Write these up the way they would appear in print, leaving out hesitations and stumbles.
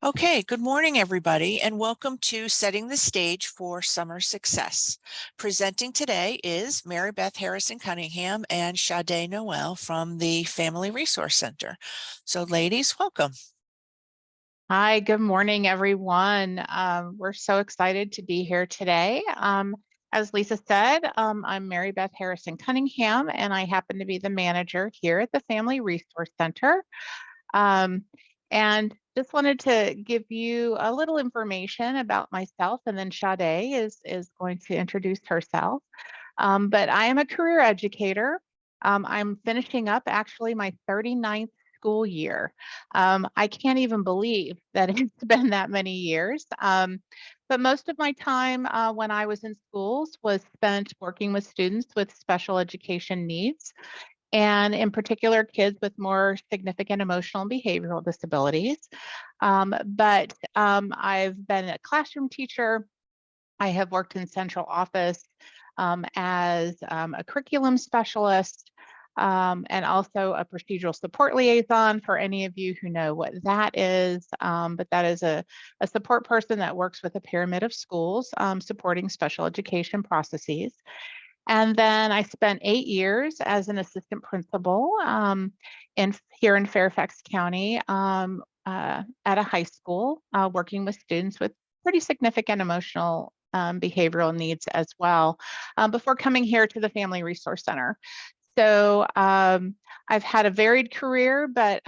Okay, good morning, everybody, and welcome to Setting the Stage for Summer Success. Presenting today is Mary Beth Harrison Cunningham and Sade Noel from the Family Resource Center. So ladies, welcome. Hi, good morning, everyone. We're so excited to be here today. As Lisa said, I'm Mary Beth Harrison Cunningham, and I happen to be the manager here at the Family Resource Center. And just wanted to give you a little information about myself, and then Sade is going to introduce herself. But I am a career educator. I'm finishing up actually my 39th school year. I can't even believe that it's been that many years. But most of my time when I was in schools was spent working with students with special education needs, and in particular, kids with more significant emotional and behavioral disabilities. I've been a classroom teacher. I have worked in central office as a curriculum specialist, and also a procedural support liaison for any of you who know what that is. But that is a support person that works with a pyramid of schools supporting special education processes. And then I spent 8 years as an assistant principal here in Fairfax County at a high school, working with students with pretty significant emotional behavioral needs as well, before coming here to the Family Resource Center. So I've had a varied career, but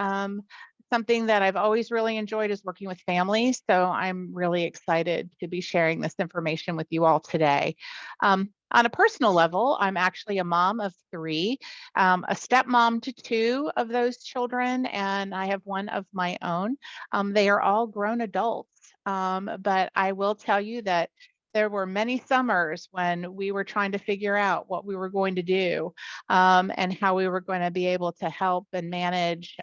something that I've always really enjoyed is working with families. So I'm really excited to be sharing this information with you all today. On a personal level, I'm actually a mom of 3, a stepmom to 2 of those children, and I have one of my own. They are all grown adults, but I will tell you that there were many summers when we were trying to figure out what we were going to do, and how we were going to be able to help and manage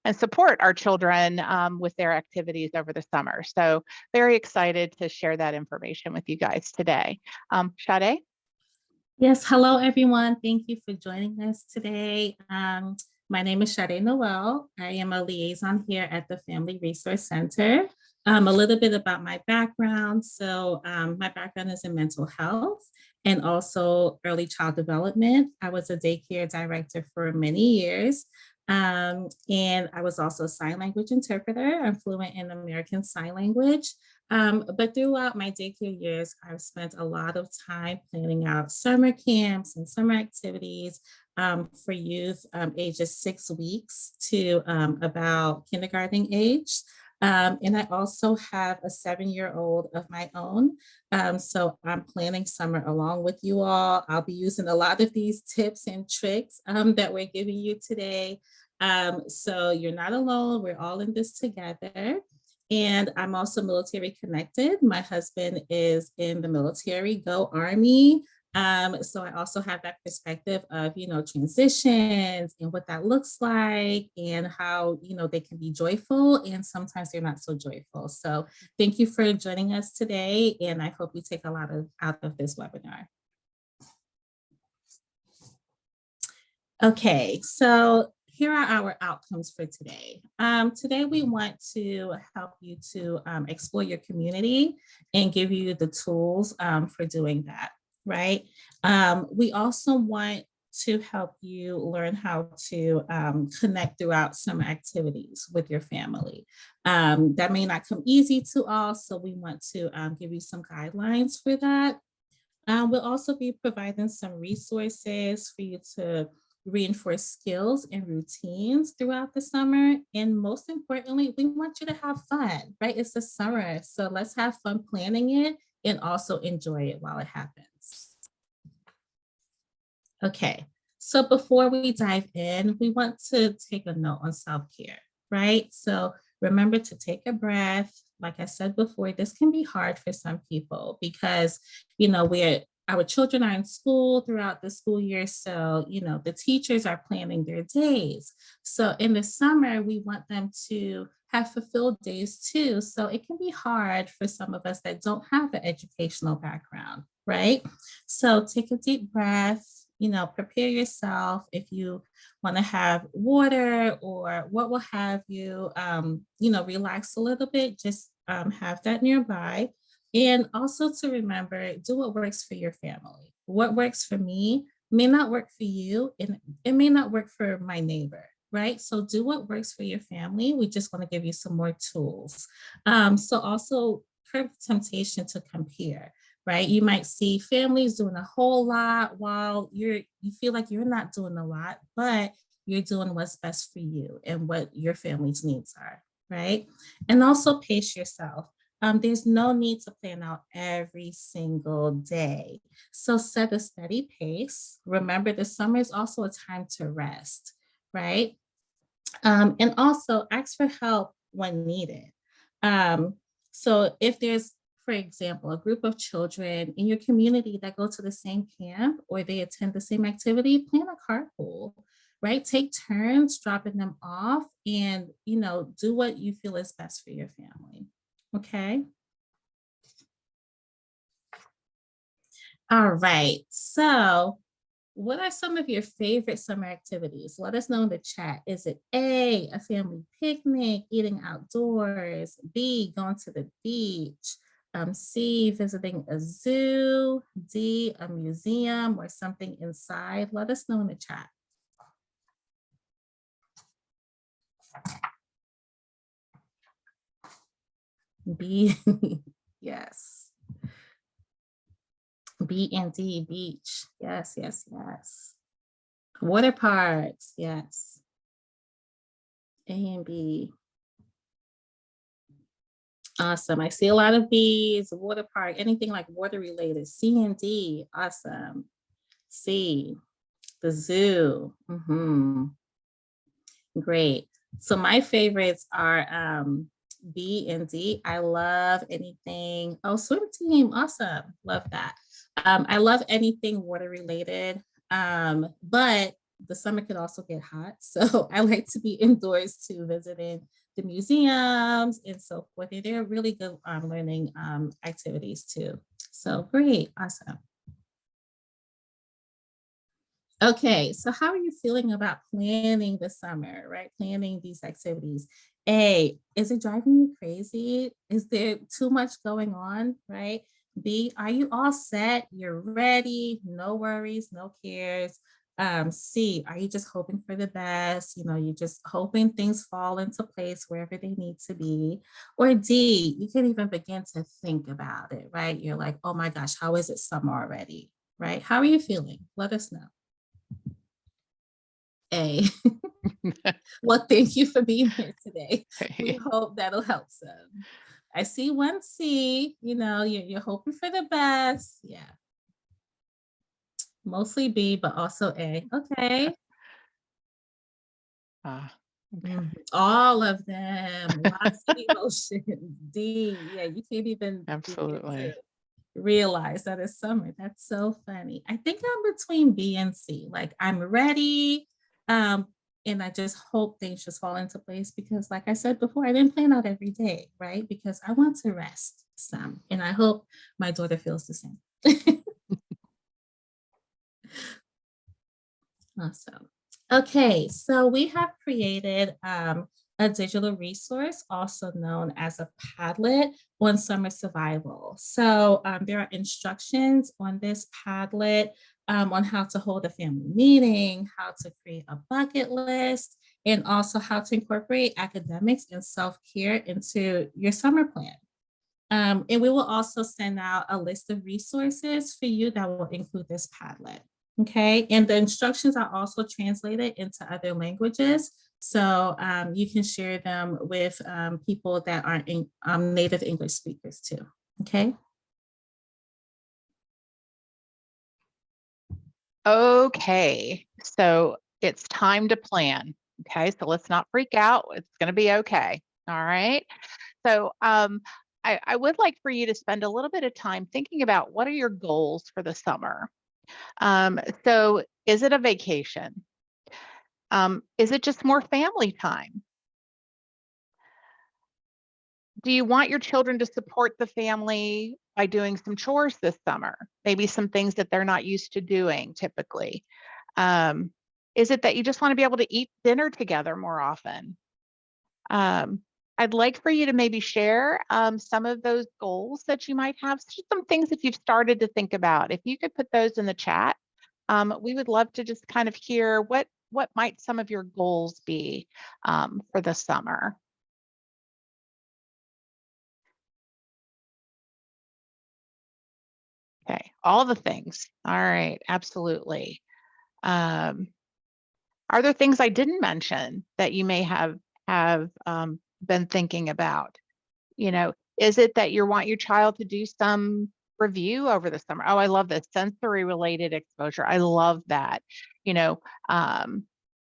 and support our children with their activities over the summer. So very excited to share that information with you guys today. Sade? Yes, hello everyone. Thank you for joining us today. My name is Sade Noel. I am a liaison here at the Family Resource Center. A little bit about my background. So my background is in mental health and also early child development. I was a daycare director for many years. And I was also a sign language interpreter. I'm fluent in American Sign Language. But throughout my daycare years, I've spent a lot of time planning out summer camps and summer activities for youth ages 6 weeks to about kindergarten age. And I also have a 7-year-old of my own. So I'm planning summer along with you all. I'll be using a lot of these tips and tricks that we're giving you today. So you're not alone. We're all in this together. And I'm also military connected. My husband is in the military, go Army. So I also have that perspective of, transitions and what that looks like and how, they can be joyful and sometimes they're not so joyful. So thank you for joining us today. And I hope you take a lot out of this webinar. Okay, so here are our outcomes for today. Today, we want to help you to explore your community and give you the tools for doing that, right? We also want to help you learn how to connect throughout summer activities with your family. That may not come easy to all, so we want to give you some guidelines for that. We'll also be providing some resources for you to reinforce skills and routines throughout the summer. And most importantly, we want you to have fun, right? It's the summer, so let's have fun planning it and also enjoy it while it happens. Okay, so before we dive in, we want to take a note on self-care, right? So remember to take a breath. Like I said before, this can be hard for some people because, our children are in school throughout the school year. So, the teachers are planning their days. So in the summer, we want them to have fulfilled days too. So it can be hard for some of us that don't have an educational background, right? So take a deep breath prepare yourself if you want to have water or what will have you, relax a little bit, just have that nearby. And also to remember, do what works for your family. What works for me may not work for you, and it may not work for my neighbor, right? So do what works for your family. We just want to give you some more tools. So also curb temptation to compare, right? You might see families doing a whole lot while you feel like you're not doing a lot, but you're doing what's best for you and what your family's needs are, right? And also pace yourself. There's no need to plan out every single day. So set a steady pace. Remember, the summer is also a time to rest, right? And also ask for help when needed. So if there's, for example, a group of children in your community that go to the same camp or they attend the same activity, plan a carpool, right? Take turns dropping them off and, do what you feel is best for your family. Okay. All right. So what are some of your favorite summer activities? Let us know in the chat. Is it A, a family picnic, eating outdoors, B, going to the beach, C, visiting a zoo, D, a museum or something inside? Let us know in the chat. B, yes. B and D, beach. Yes, yes, yes. Water parks, yes. A and B. Awesome. I see a lot of B's, water park, anything like water related. C and D, awesome. C, the zoo. Great. So my favorites are B and D. I love anything. Oh, swim team, awesome. Love that. I love anything water related, but the summer could also get hot. So I like to be indoors too, visiting the museums and so forth. They're really good learning activities too. So great, awesome. Okay, so how are you feeling about planning the summer, right? Planning these activities. A, is it driving you crazy? Is there too much going on, right? B, are you all set? You're ready, no worries, no cares. C, are you just hoping for the best? You're just hoping things fall into place wherever they need to be. Or D, you can't even begin to think about it, right? You're like, oh my gosh, how is it summer already, right? How are you feeling? Let us know. A. Well, thank you for being here today. We hope that'll help some. I see one C, you're hoping for the best. Yeah. Mostly B, but also A. Okay. Okay. All of them. Lots of emotions. D. Yeah, you can't even Absolutely realize that it's summer. That's so funny. I think I'm between B and C. Like I'm ready. And I just hope things just fall into place because like I said before, I didn't plan out every day, right? Because I want to rest some. And I hope my daughter feels the same. Awesome. Okay, so we have created a digital resource, also known as a Padlet on summer survival. So there are instructions on this Padlet on how to hold a family meeting, how to create a bucket list, and also how to incorporate academics and self-care into your summer plan. And we will also send out a list of resources for you that will include this Padlet. Okay, and the instructions are also translated into other languages. So you can share them with people that aren't native English speakers too. Okay. Okay, so it's time to plan. Okay, so let's not freak out. It's going to be okay. All right. So I would like for you to spend a little bit of time thinking about what are your goals for the summer. So is it a vacation? Is it just more family time? Do you want your children to support the family by doing some chores this summer? Maybe some things that they're not used to doing typically. Is it that you just want to be able to eat dinner together more often? I'd like for you to maybe share some of those goals that you might have, just some things that you've started to think about. If you could put those in the chat, we would love to just kind of hear what might some of your goals be for the summer. Okay, all the things. All right, absolutely. Are there things I didn't mention that you may have been thinking about? You know, is it that you want your child to do some review over the summer? Oh, I love this sensory related exposure. I love that. You know,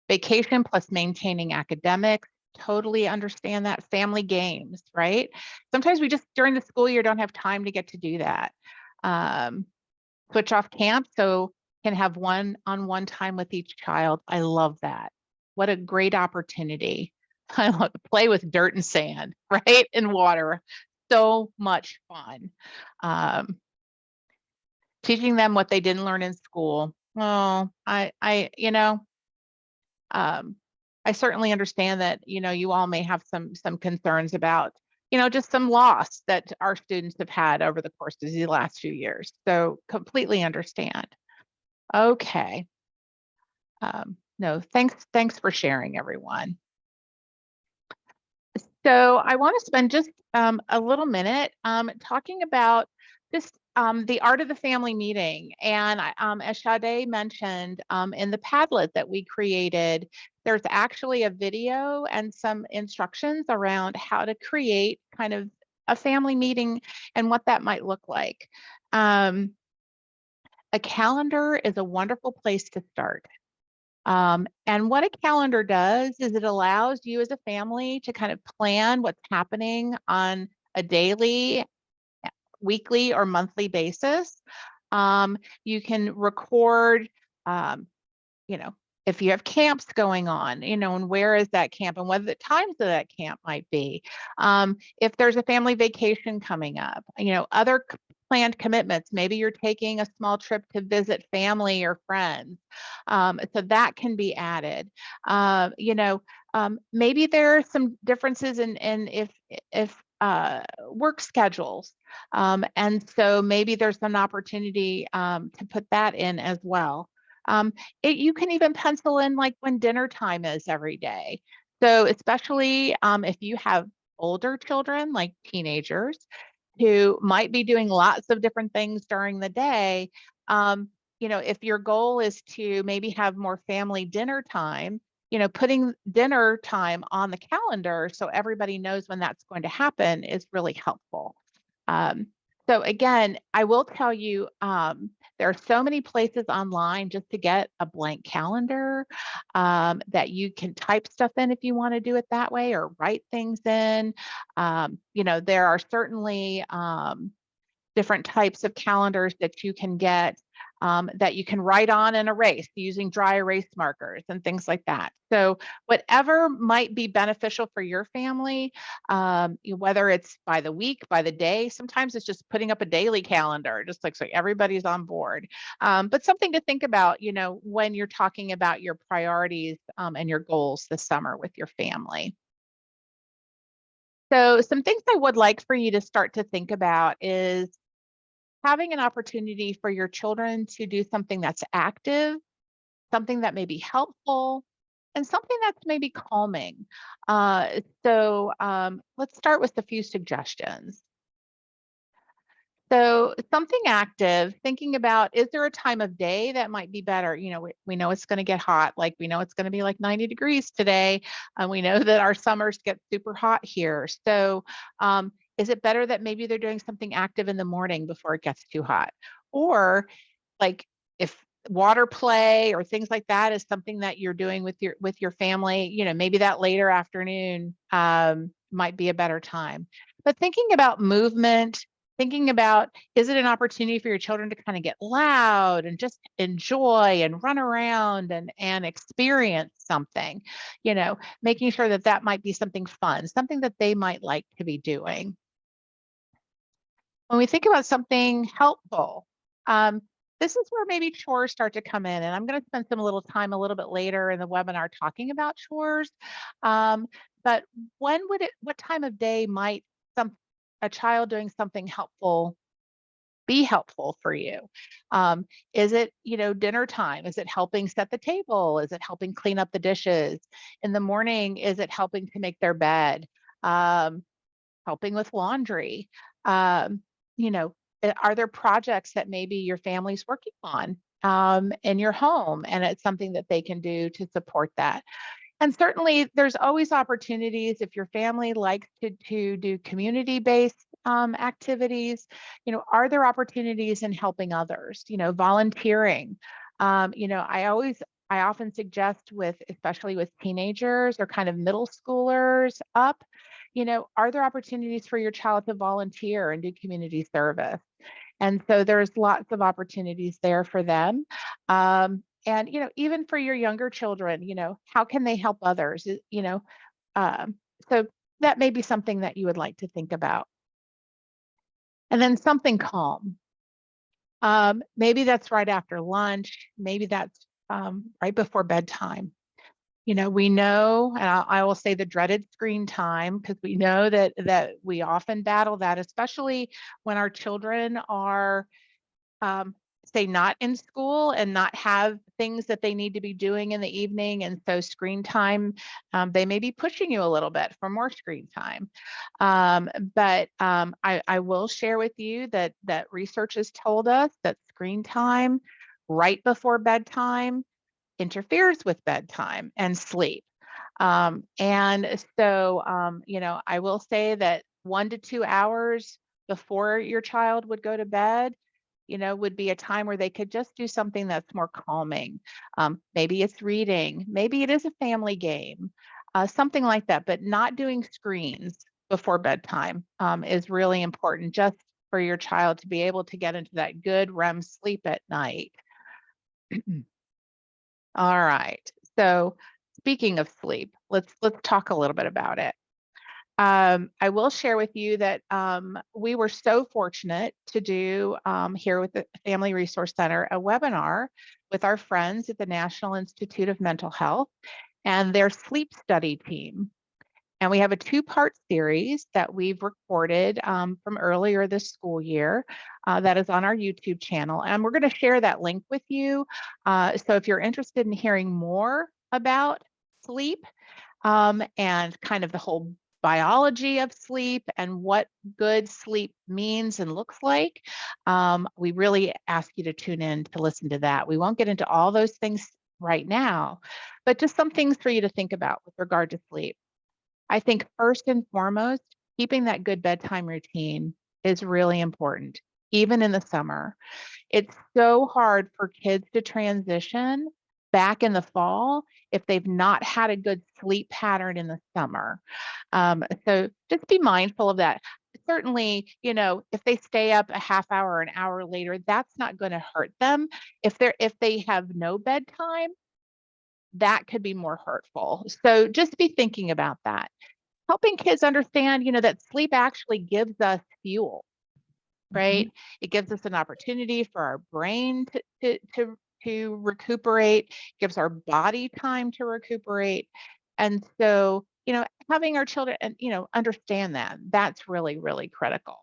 vacation plus maintaining academics. Totally understand that. Family games, right? Sometimes we just during the school year don't have time to get to do that. Switch off camp so can have one-on-one time with each child. I love that. What a great opportunity. I love to play with dirt and sand, right? And water. So much fun. Teaching them what they didn't learn in school. Oh, I certainly understand that, you all may have some concerns about, just some loss that our students have had over the course of the last few years. So completely understand. Okay. No, thanks for sharing, everyone. So I want to spend just a little minute talking about just the art of the family meeting. And as Sade mentioned, in the Padlet that we created, there's actually a video and some instructions around how to create kind of a family meeting and what that might look like. A calendar is a wonderful place to start. And what a calendar does is it allows you as a family to kind of plan what's happening on a daily, weekly, or monthly basis. You can record, if you have camps going on, and where is that camp and what the times of that camp might be. If there's a family vacation coming up, other planned commitments, maybe you're taking a small trip to visit family or friends. So that can be added. Maybe there are some differences in if work schedules. And so maybe there's an opportunity to put that in as well. You can even pencil in like when dinner time is every day. So especially if you have older children, like teenagers, who might be doing lots of different things during the day, if your goal is to maybe have more family dinner time, putting dinner time on the calendar so everybody knows when that's going to happen is really helpful. So again, I will tell you, there are so many places online just to get a blank calendar that you can type stuff in if you want to do it that way or write things in. There are certainly different types of calendars that you can get that you can write on and erase using dry erase markers and things like that. So whatever might be beneficial for your family, whether it's by the week, by the day, sometimes it's just putting up a daily calendar, just like so everybody's on board. But something to think about, when you're talking about your priorities and your goals this summer with your family. So some things I would like for you to start to think about is having an opportunity for your children to do something that's active, something that may be helpful, and something that's maybe calming. So let's start with a few suggestions. So something active, thinking about, is there a time of day that might be better? We know it's going to get hot, like we know it's going to be like 90 degrees today. And we know that our summers get super hot here. So is it better that maybe they're doing something active in the morning before it gets too hot? Or like if water play or things like that is something that you're doing with your family, maybe that later afternoon might be a better time. But thinking about movement, Thinking about, is it an opportunity for your children to kind of get loud and just enjoy and run around and experience something, making sure that that might be something fun, something that they might like to be doing. When we think about something helpful, this is where maybe chores start to come in. And I'm going to spend some little time a little bit later in the webinar talking about chores. But what time of day might a child doing something helpful be helpful for you? Is it, dinner time? Is it helping set the table? Is it helping clean up the dishes? In the morning, is it helping to make their bed? Helping with laundry? Are there projects that maybe your family's working on in your home, and it's something that they can do to support that? And certainly there's always opportunities if your family likes to do community-based activities. Are there opportunities in helping others, volunteering? I often suggest especially with teenagers or kind of middle schoolers up, are there opportunities for your child to volunteer and do community service? And so there's lots of opportunities there for them. And, even for your younger children, how can they help others? So that may be something that you would like to think about. And then something calm. Maybe that's right after lunch. Maybe that's right before bedtime. We know, and I will say the dreaded screen time, because we know that we often battle that, especially when our children are say not in school and not have things that they need to be doing in the evening. And so screen time, they may be pushing you a little bit for more screen time. But I will share with you that research has told us that screen time right before bedtime interferes with bedtime and sleep. And so, I will say that 1 to 2 hours before your child would go to bed, would be a time where they could just do something that's more calming. Maybe it's reading, maybe it is a family game, something like that, but not doing screens before bedtime is really important, just for your child to be able to get into that good REM sleep at night. All right. So speaking of sleep, let's talk a little bit about it. I will share with you that we were so fortunate to do here with the Family Resource Center a webinar with our friends at the National Institute of Mental Health and their sleep study team. And we have a 2-part series that we've recorded from earlier this school year that is on our YouTube channel. And we're going to share that link with you. So if you're interested in hearing more about sleep and kind of the whole biology of sleep and what good sleep means and looks like, we really ask you to tune in to listen to that. We won't get into all those things right now, but just some things for you to think about with regard to sleep. I think first and foremost, keeping that good bedtime routine is really important, even in the summer. It's so hard for kids to transition back in the fall if they've not had a good sleep pattern in the summer. So just be mindful of that. Certainly, if they stay up a half hour or an hour later, that's not going to hurt them. If they have no bedtime, that could be more hurtful. So just be thinking about that. Helping kids understand, that sleep actually gives us fuel, right? Mm-hmm. It gives us an opportunity for our brain to recuperate, gives our body time to recuperate. And so, having our children, understand that's really, really critical.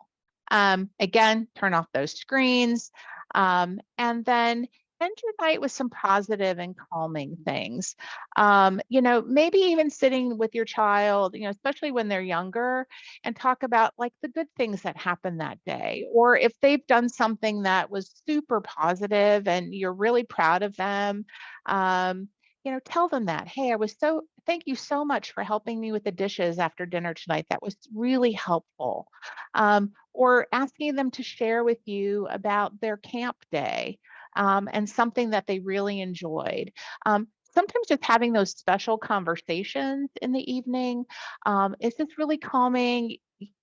Again, turn off those screens, and then end your night with some positive and calming things. Maybe even sitting with your child, especially when they're younger, and talk about like the good things that happened that day. Or if they've done something that was super positive and you're really proud of them, tell them that, hey, thank you so much for helping me with the dishes after dinner tonight. That was really helpful. Or asking them to share with you about their camp day. And something that they really enjoyed. Sometimes just having those special conversations in the evening is just really calming.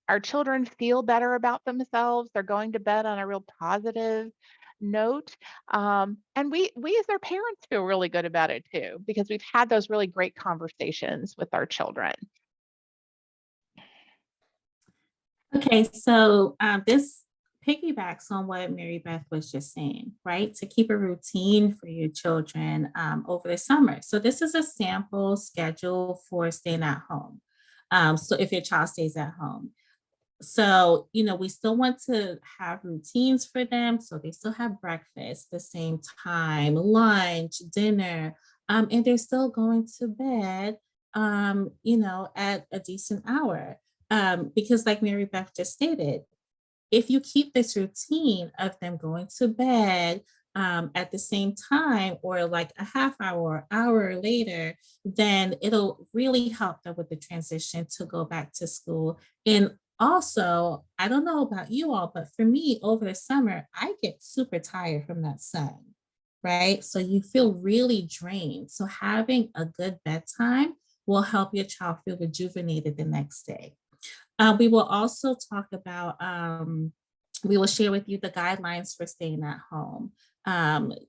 our children feel better about themselves. They're going to bed on a real positive note. And we as their parents feel really good about it too, because we've had those really great conversations with our children. Okay, so this piggybacks on what Mary Beth was just saying, right? To keep a routine for your children over the summer. So this is a sample schedule for staying at home. So if your child stays at home. So, we still want to have routines for them. So they still have breakfast the same time, lunch, dinner, and they're still going to bed, at a decent hour. Because like Mary Beth just stated, if you keep this routine of them going to bed at the same time or like a half hour, hour later, then it'll really help them with the transition to go back to school. And also, I don't know about you all, but for me over the summer, I get super tired from that sun, right? So you feel really drained. So having a good bedtime will help your child feel rejuvenated the next day. We will also talk about, we will share with you the guidelines for staying at home.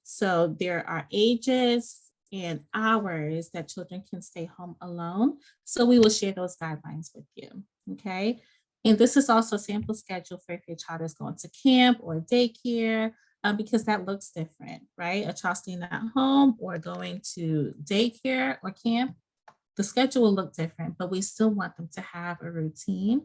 So there are ages and hours that children can stay home alone. So we will share those guidelines with you, okay? And this is also a sample schedule for if your child is going to camp or daycare, because that looks different, right? A child staying at home or going to daycare or camp, the schedule will look different, but we still want them to have a routine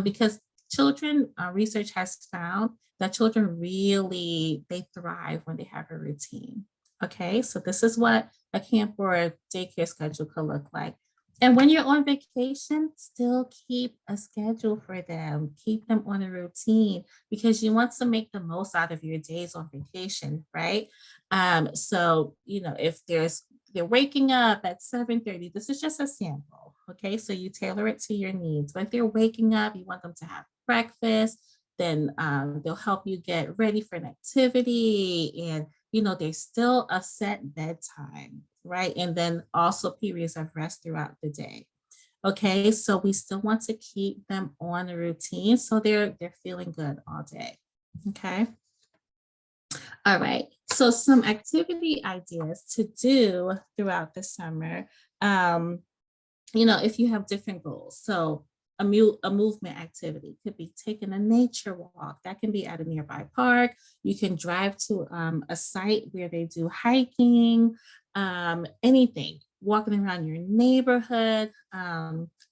because children, research has found that children really, they thrive when they have a routine. Okay, so this is what a camp or a daycare schedule could look like. And when you're on vacation, still keep a schedule for them, keep them on a routine because you want to make the most out of your days on vacation, right? So, if they're waking up at 7:30, this is just a sample, okay? So you tailor it to your needs. But if they're waking up, you want them to have breakfast, then they'll help you get ready for an activity. And, there's still a set bedtime, right? And then also periods of rest throughout the day. Okay, so we still want to keep them on a routine so they're feeling good all day. Okay. All right. So some activity ideas to do throughout the summer. If you have different goals. So a movement activity could be taking a nature walk. That can be at a nearby park. You can drive to a site where they do hiking, anything, walking around your neighborhood,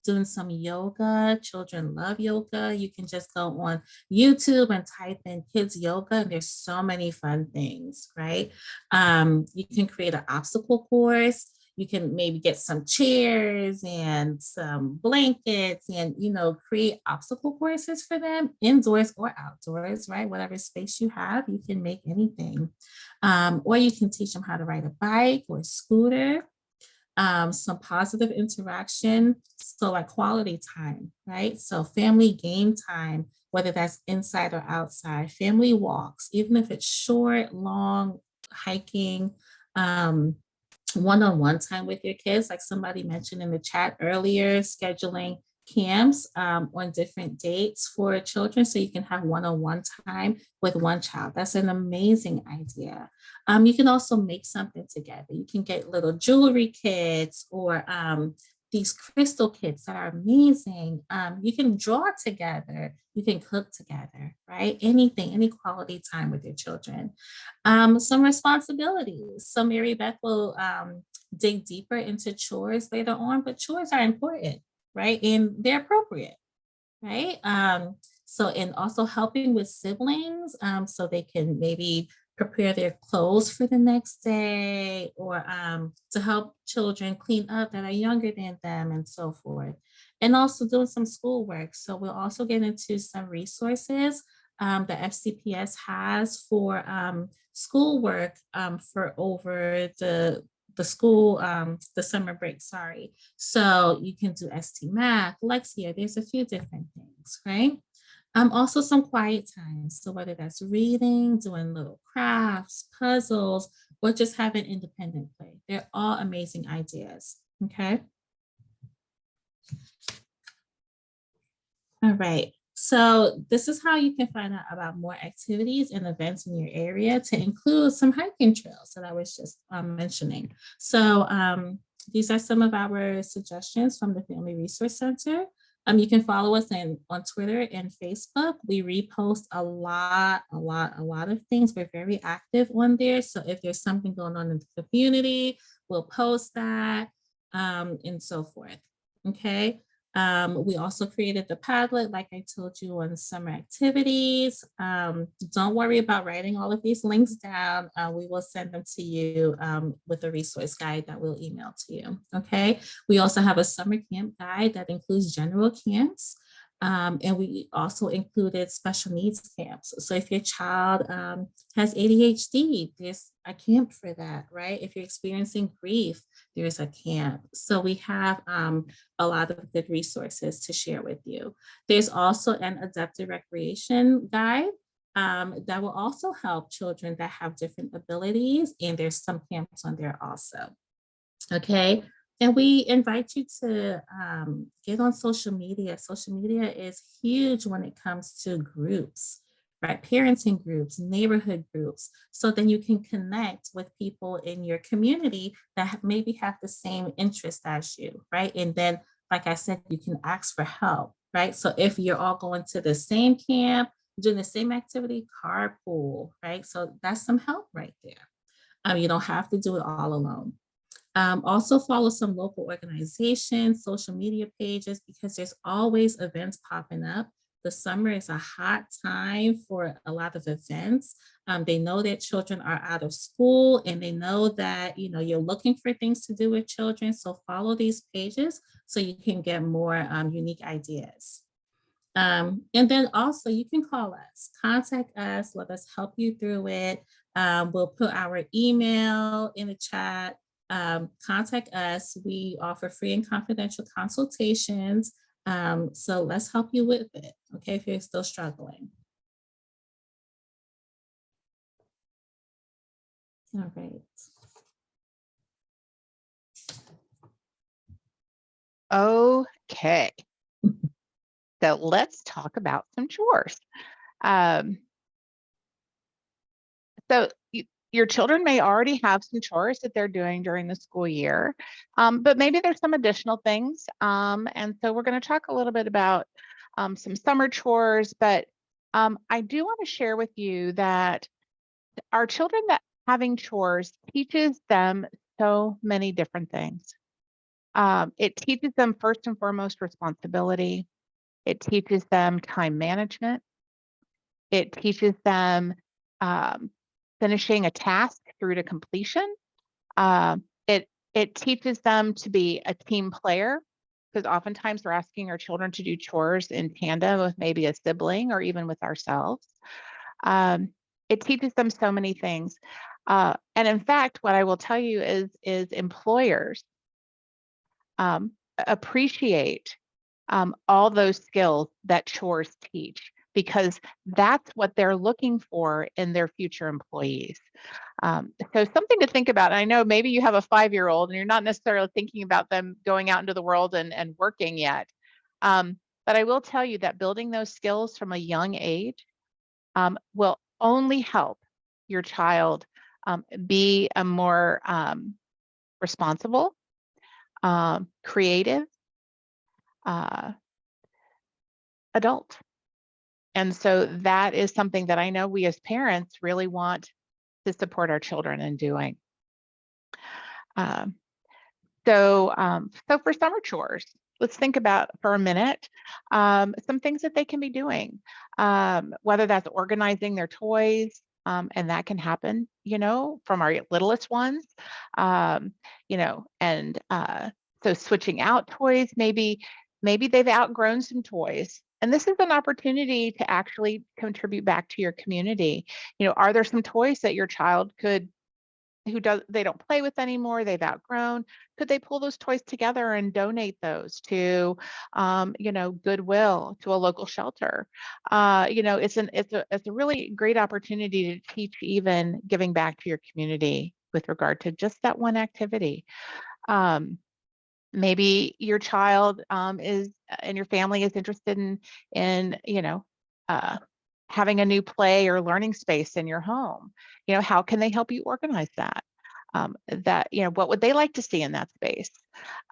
doing some yoga. Children love yoga. You can just go on YouTube and type in kids yoga, and there's so many fun things, right? You can create an obstacle course. You can maybe get some chairs and some blankets and, create obstacle courses for them indoors or outdoors, right? Whatever space you have, you can make anything. Or you can teach them how to ride a bike or a scooter. Some positive interaction, so like quality time, right? So family game time, whether that's inside or outside, family walks, even if it's short, long, hiking, one-on-one time with your kids, like somebody mentioned in the chat earlier, scheduling camps on different dates for children so you can have one-on-one time with one child. That's an amazing idea. You can also make something together. You can get little jewelry kits or these crystal kits that are amazing. You can draw together. You can cook together, right? Anything, any quality time with your children. Some responsibilities. So Mary Beth will dig deeper into chores later on, but chores are important, right? And they're appropriate, right? And also helping with siblings so they can maybe prepare their clothes for the next day or to help children clean up that are younger than them and so forth. And also doing some schoolwork. So we'll also get into some resources that FCPS has for schoolwork for over the summer break, sorry. So you can do ST Math, Lexia, there's a few different things, right? Also some quiet times. So whether that's reading, doing little crafts, puzzles, or just having independent play. They're all amazing ideas, okay? All right, So this is how you can find out about more activities and events in your area, to include some hiking trails that I was just mentioning. So these are some of our suggestions from the Family Resource Center. You can follow us on Twitter and Facebook. We repost a lot of things. We're very active on there. So if there's something going on in the community, we'll post that, and so forth. Okay. We also created the Padlet, like I told you, on summer activities. Don't worry about writing all of these links down. We will send them to you with a resource guide that we'll email to you. Okay. We also have a summer camp guide that includes general camps. And we also included special needs camps. So if your child has ADHD, there's a camp for that, right? If you're experiencing grief, there's a camp. So we have a lot of good resources to share with you. There's also an adaptive recreation guide that will also help children that have different abilities. And there's some camps on there also. Okay. And we invite you to get on social media. Social media is huge when it comes to groups, right? Parenting groups, neighborhood groups. So then you can connect with people in your community that maybe have the same interest as you, right? And then, like I said, you can ask for help, right? So if you're all going to the same camp, doing the same activity, carpool, right? So that's some help right there. You don't have to do it all alone. Also follow some local organizations, social media pages, because there's always events popping up. The summer is a hot time for a lot of events. They know that children are out of school, and they know that, you know, you're looking for things to do with children. So follow these pages so you can get more unique ideas. And then also you can call us, contact us, let us help you through it. We'll put our email in the chat. Contact us. We offer free and confidential consultations. So let's help you with it, okay, if you're still struggling. All right. Okay. So let's talk about some chores. So your children may already have some chores that they're doing during the school year, but maybe there's some additional things. And so we're going to talk a little bit about some summer chores, but I do want to share with you that our children that having chores teaches them so many different things. It teaches them first and foremost responsibility. It teaches them time management. It teaches them finishing a task through to completion. It teaches them to be a team player, because oftentimes we're asking our children to do chores in tandem with maybe a sibling or even with ourselves. It teaches them so many things. And in fact, what I will tell you is employers appreciate all those skills that chores teach, because that's what they're looking for in their future employees. So something to think about. I know maybe you have a 5-year-old and you're not necessarily thinking about them going out into the world and working yet. But I will tell you that building those skills from a young age will only help your child be a more responsible, creative adult. And so that is something that I know we as parents really want to support our children in doing. So for summer chores, let's think about for a minute some things that they can be doing, whether that's organizing their toys, and that can happen, you know, from our littlest ones, you know, and so switching out toys, maybe they've outgrown some toys. And this is an opportunity to actually contribute back to your community. You know, are there some toys that your child they don't play with anymore, they've outgrown? Could they pull those toys together and donate those to, you know, Goodwill, to a local shelter? You know, it's a really great opportunity to teach even giving back to your community with regard to just that one activity. Maybe your child is and your family is interested in having a new play or learning space in your home. How can they help you organize that? What would they like to see in that space?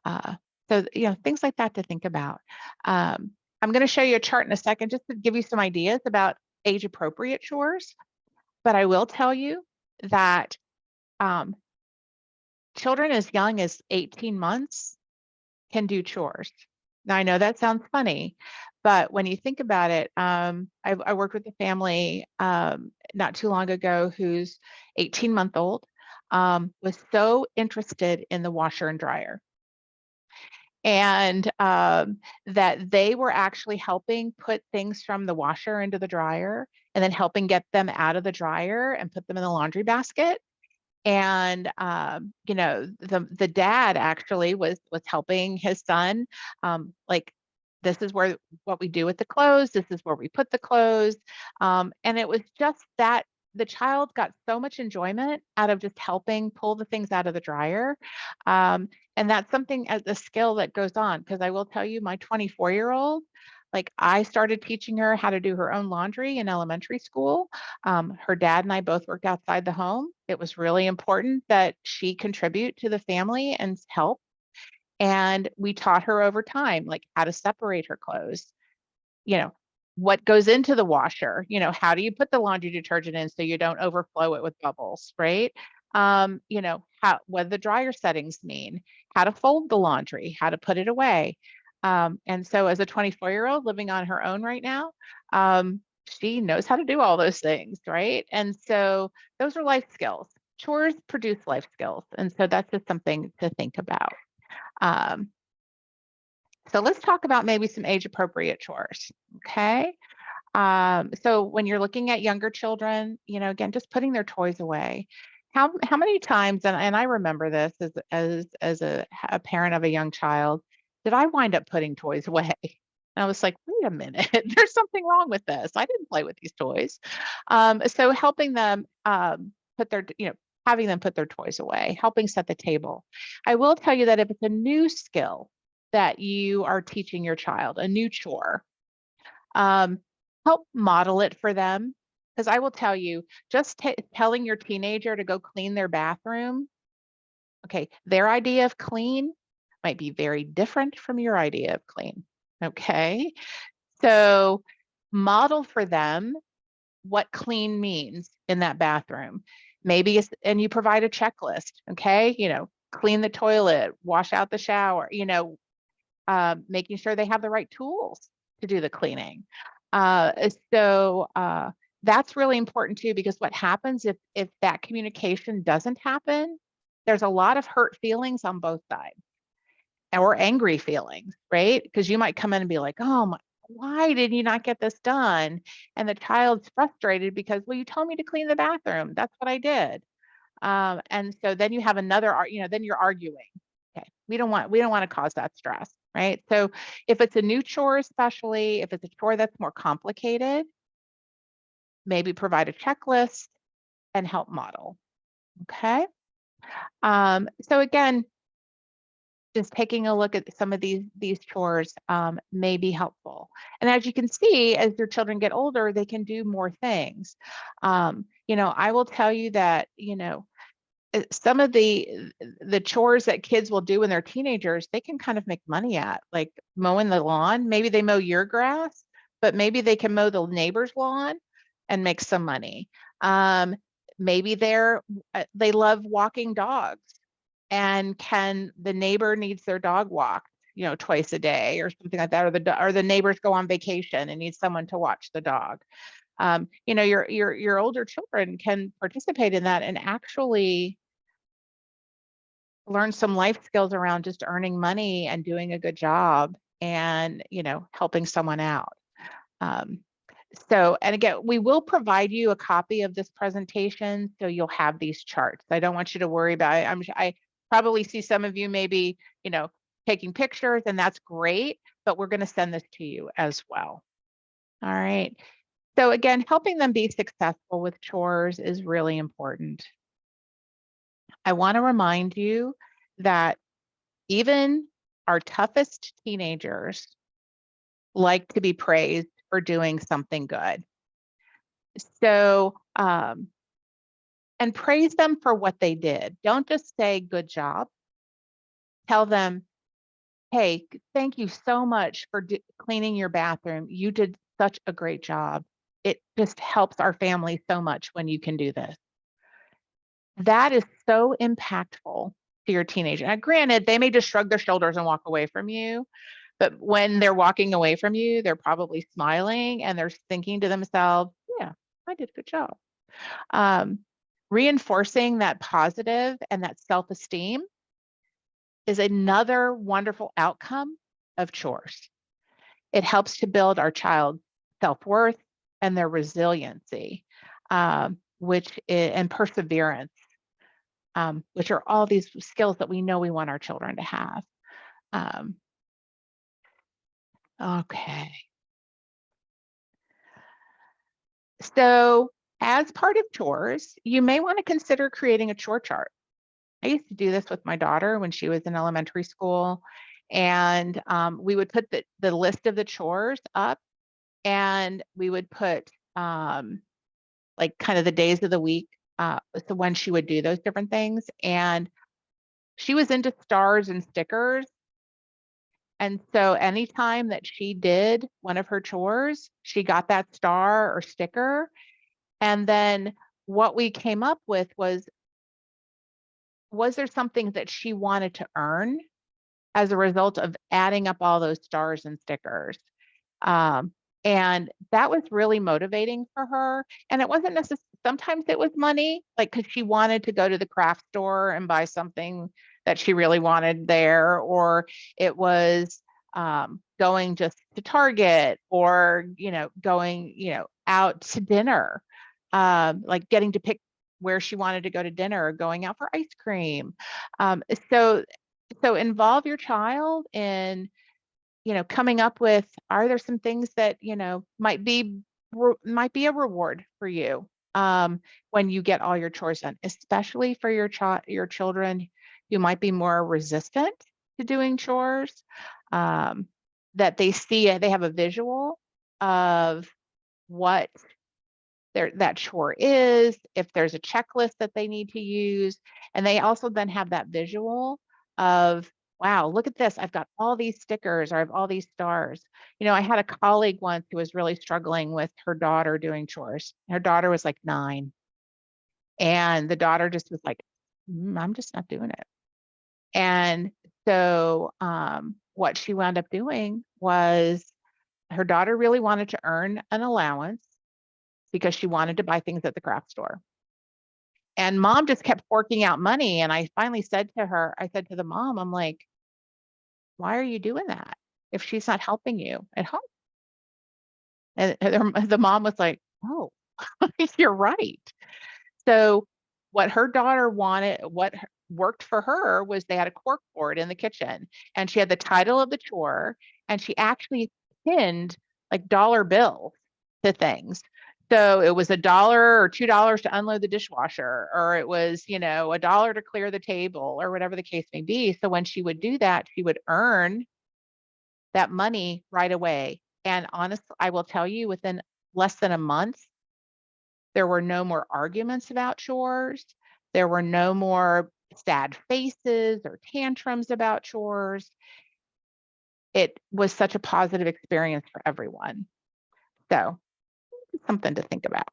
So things like that to think about. I'm going to show you a chart in a second just to give you some ideas about age appropriate chores. But I will tell you that children as young as 18 months can do chores. Now, I know that sounds funny, but when you think about it, I worked with a family not too long ago whose 18-month-old was so interested in the washer and dryer. And that they were actually helping put things from the washer into the dryer and then helping get them out of the dryer and put them in the laundry basket. And the dad actually was helping his son, like, this is what we do with the clothes, this is where we put the clothes. And it was just that the child got so much enjoyment out of just helping pull the things out of the dryer. And that's something as a skill that goes on, because I will tell you, my 24-year-old, like, I started teaching her how to do her own laundry in elementary school. Her dad and I both worked outside the home. It was really important that she contribute to the family and help. And we taught her over time, like, how to separate her clothes, what goes into the washer, how do you put the laundry detergent in so you don't overflow it with bubbles, right? What the dryer settings mean, how to fold the laundry, how to put it away. And so as a 24-year-old living on her own right now, she knows how to do all those things, right? And so those are life skills. Chores produce life skills. And so that's just something to think about. So let's talk about maybe some age appropriate chores. Okay. So when you're looking at younger children, again, just putting their toys away. How many times, and I remember this as a parent of a young child, did I wind up putting toys away? And I was like, wait a minute, there's something wrong with this. I didn't play with these toys. So helping them having them put their toys away, helping set the table. I will tell you that if it's a new skill that you are teaching your child, a new chore, help model it for them. Because I will tell you, just telling your teenager to go clean their bathroom, okay, their idea of clean might be very different from your idea of clean. Okay, so model for them what clean means in that bathroom. Maybe and you provide a checklist. Okay, clean the toilet, wash out the shower. Making sure they have the right tools to do the cleaning. So that's really important too, because what happens if that communication doesn't happen, there's a lot of hurt feelings on both sides, or angry feelings, right? Because you might come in and be like, oh, why did you not get this done? And the child's frustrated because, well, you told me to clean the bathroom. That's what I did. And so then you have another, then you're arguing. Okay, we don't want to cause that stress, right? So if it's a new chore, especially if it's a chore that's more complicated, maybe provide a checklist and help model. Okay. So again, just taking a look at some of these chores may be helpful. And as you can see, as your children get older, they can do more things. I will tell you that, some of the chores that kids will do when they're teenagers, they can kind of make money at, like mowing the lawn. Maybe they mow your grass, but maybe they can mow the neighbor's lawn and make some money. Maybe they love walking dogs, and the neighbor needs their dog walked, twice a day or something like that, or the neighbors go on vacation and need someone to watch the dog. Your older children can participate in that and actually learn some life skills around just earning money and doing a good job and, helping someone out. And again, we will provide you a copy of this presentation, so you'll have these charts. I don't want you to worry about it. I probably see some of you maybe, taking pictures, and that's great, but we're going to send this to you as well. All right. So again, helping them be successful with chores is really important. I want to remind you that even our toughest teenagers like to be praised for doing something good. So, and praise them for what they did. Don't just say good job. Tell them, hey, thank you so much for cleaning your bathroom. You did such a great job. It just helps our family so much when you can do this. That is so impactful to your teenager. Now, granted, they may just shrug their shoulders and walk away from you, but when they're walking away from you, they're probably smiling and they're thinking to themselves, yeah, I did a good job. Reinforcing that positive and that self-esteem is another wonderful outcome of chores. It helps to build our child's self-worth and their resiliency, and perseverance, which are all these skills that we know we want our children to have. Okay. So as part of chores, you may want to consider creating a chore chart. I used to do this with my daughter when she was in elementary school, and we would put the list of the chores up, and we would put like kind of the days of the week, so when she would do those different things. And she was into stars and stickers. And so anytime that she did one of her chores, she got that star or sticker. And then what we came up with was there something that she wanted to earn as a result of adding up all those stars and stickers? And that was really motivating for her. And it wasn't necessarily, sometimes it was money, like because she wanted to go to the craft store and buy something that she really wanted there, or it was going just to Target, or, going, out to dinner, like getting to pick where she wanted to go to dinner, or going out for ice cream. So involve your child in, coming up with, are there some things that, might be a reward for you when you get all your chores done, especially for your children who might be more resistant to doing chores, that they have a visual of what that chore is, if there's a checklist that they need to use. And they also then have that visual of, wow, look at this. I've got all these stickers, or I have all these stars. I had a colleague once who was really struggling with her daughter doing chores. Her daughter was like 9. And the daughter just was like, I'm just not doing it. And so what she wound up doing was, her daughter really wanted to earn an allowance because she wanted to buy things at the craft store. And mom just kept forking out money. And I finally said to the mom, I'm like, why are you doing that if she's not helping you at home? And the mom was like, oh, you're right. So what her daughter wanted, what worked for her, was they had a cork board in the kitchen, and she had the title of the chore, and she actually pinned like dollar bills to things. So it was $1 or $2 to unload the dishwasher, or it was, $1 to clear the table, or whatever the case may be. So when she would do that, she would earn that money right away. And honestly, I will tell you, within less than a month, there were no more arguments about chores. There were no more sad faces or tantrums about chores. It was such a positive experience for everyone. So something to think about.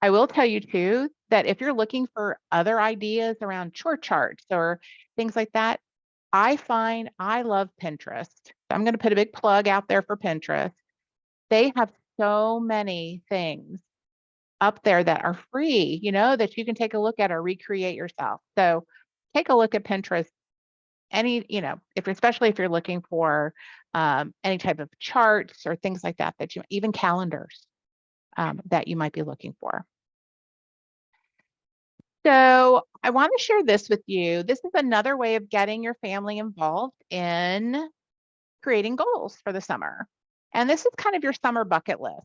I will tell you too, that if you're looking for other ideas around chore charts or things like that, I love Pinterest. I'm going to put a big plug out there for Pinterest. They have so many things up there that are free, that you can take a look at or recreate yourself. So take a look at Pinterest. Especially if you're looking for any type of charts or things like that, even calendars that you might be looking for. So I want to share this with you. This is another way of getting your family involved in creating goals for the summer. And this is kind of your summer bucket list.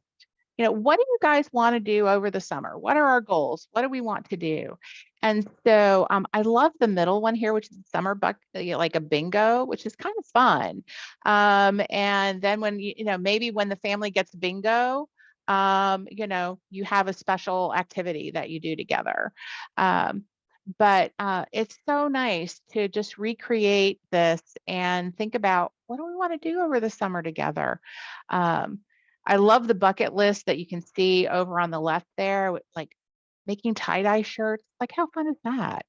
what do you guys want to do over the summer? What are our goals? What do we want to do? And so I love the middle one here, which is summer like a bingo, which is kind of fun. And then when maybe when the family gets bingo, you have a special activity that you do together. But it's so nice to just recreate this and think about, what do we want to do over the summer together? I love the bucket list that you can see over on the left there, like making tie-dye shirts. Like, how fun is that?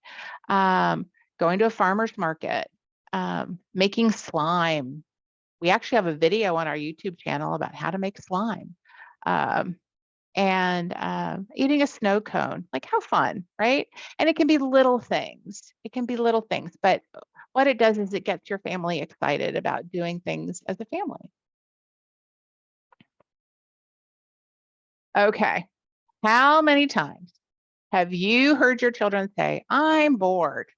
Going to a farmer's market, making slime. We actually have a video on our YouTube channel about how to make slime. And eating a snow cone. Like, how fun, right? And it can be little things. It can be little things, but what it does is it gets your family excited about doing things as a family. Okay. How many times have you heard your children say, "I'm bored"?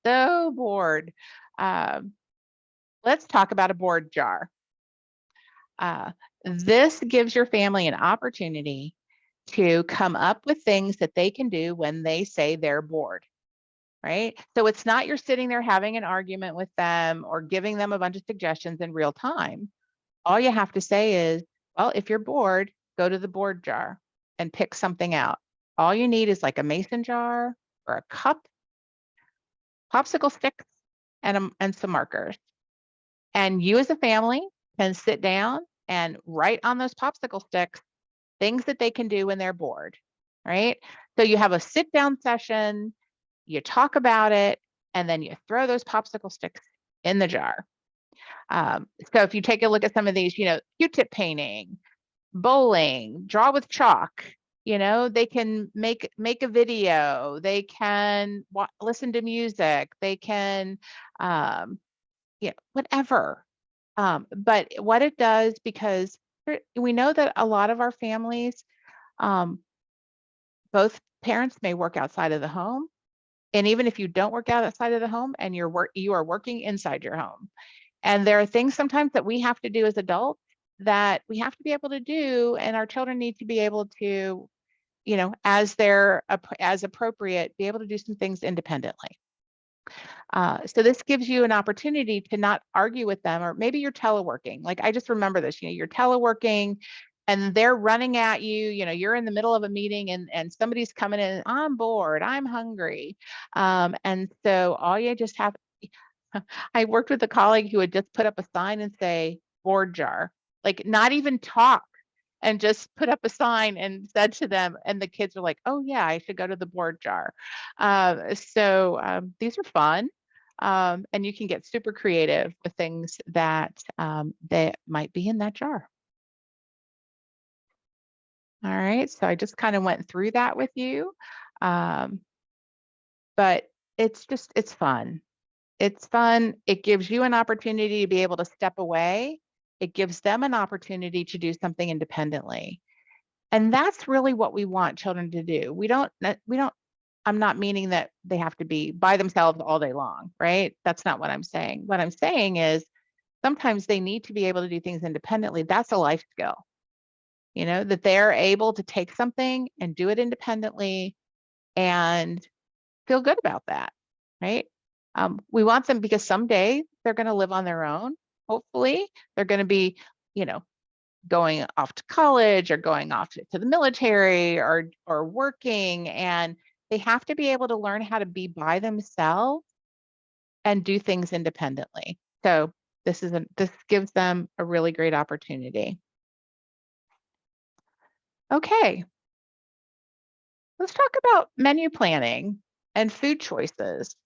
So bored. Let's talk about a board jar. This gives your family an opportunity to come up with things that they can do when they say they're bored, right? So it's not you're sitting there having an argument with them or giving them a bunch of suggestions in real time. All you have to say is, well, if you're bored, go to the board jar and pick something out. All you need is like a mason jar or a cup, popsicle sticks, and some markers. And you as a family can sit down and write on those popsicle sticks things that they can do when they're bored, right? So you have a sit down session, you talk about it, and then you throw those popsicle sticks in the jar. So if you take a look at some of these, Q-tip painting, bowling, draw with chalk, they can make a video, they can listen to music, they can, whatever. But what it does, because we know that a lot of our families, both parents may work outside of the home. And even if you don't work outside of the home and you are working inside your home. And there are things sometimes that we have to do as adults that we have to be able to do, and our children need to be able to, as appropriate, be able to do some things independently. So this gives you an opportunity to not argue with them, or maybe you're teleworking. Like, I just remember this, you're teleworking and they're running at you, you're in the middle of a meeting and somebody's coming in, "I'm bored, I'm hungry." And so all you just have, I worked with a colleague who would just put up a sign and say, "board jar," like not even talk, and just put up a sign and said to them, and the kids are like, "Oh yeah, I should go to the board jar." So these are fun. And you can get super creative with things that might be in that jar. All right, so I just kind of went through that with you. But it's fun. It's fun. It gives you an opportunity to be able to step away. It gives them an opportunity to do something independently. And that's really what we want children to do. I'm not meaning that they have to be by themselves all day long, right? That's not what I'm saying. What I'm saying is sometimes they need to be able to do things independently. That's a life skill, that they're able to take something and do it independently and feel good about that, right? We want them, because someday they're going to live on their own. Hopefully, they're going to be, going off to college or going off to the military or working, and they have to be able to learn how to be by themselves and do things independently. So this gives them a really great opportunity. Okay. Let's talk about menu planning and food choices.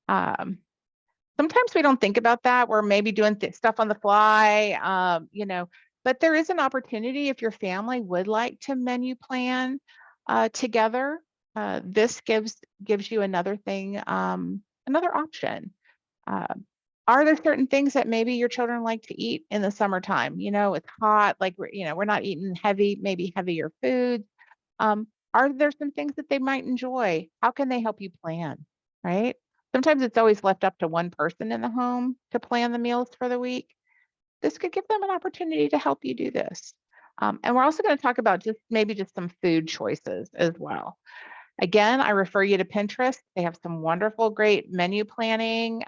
Sometimes we don't think about that. We're maybe doing stuff on the fly, but there is an opportunity if your family would like to menu plan together. This gives you another thing, another option. Are there certain things that maybe your children like to eat in the summertime? It's hot, like we're not eating maybe heavier foods. Are there some things that they might enjoy? How can they help you plan, right? Sometimes it's always left up to one person in the home to plan the meals for the week. This could give them an opportunity to help you do this. And we're also going to talk about maybe just some food choices as well. Again, I refer you to Pinterest. They have some wonderful, great menu planning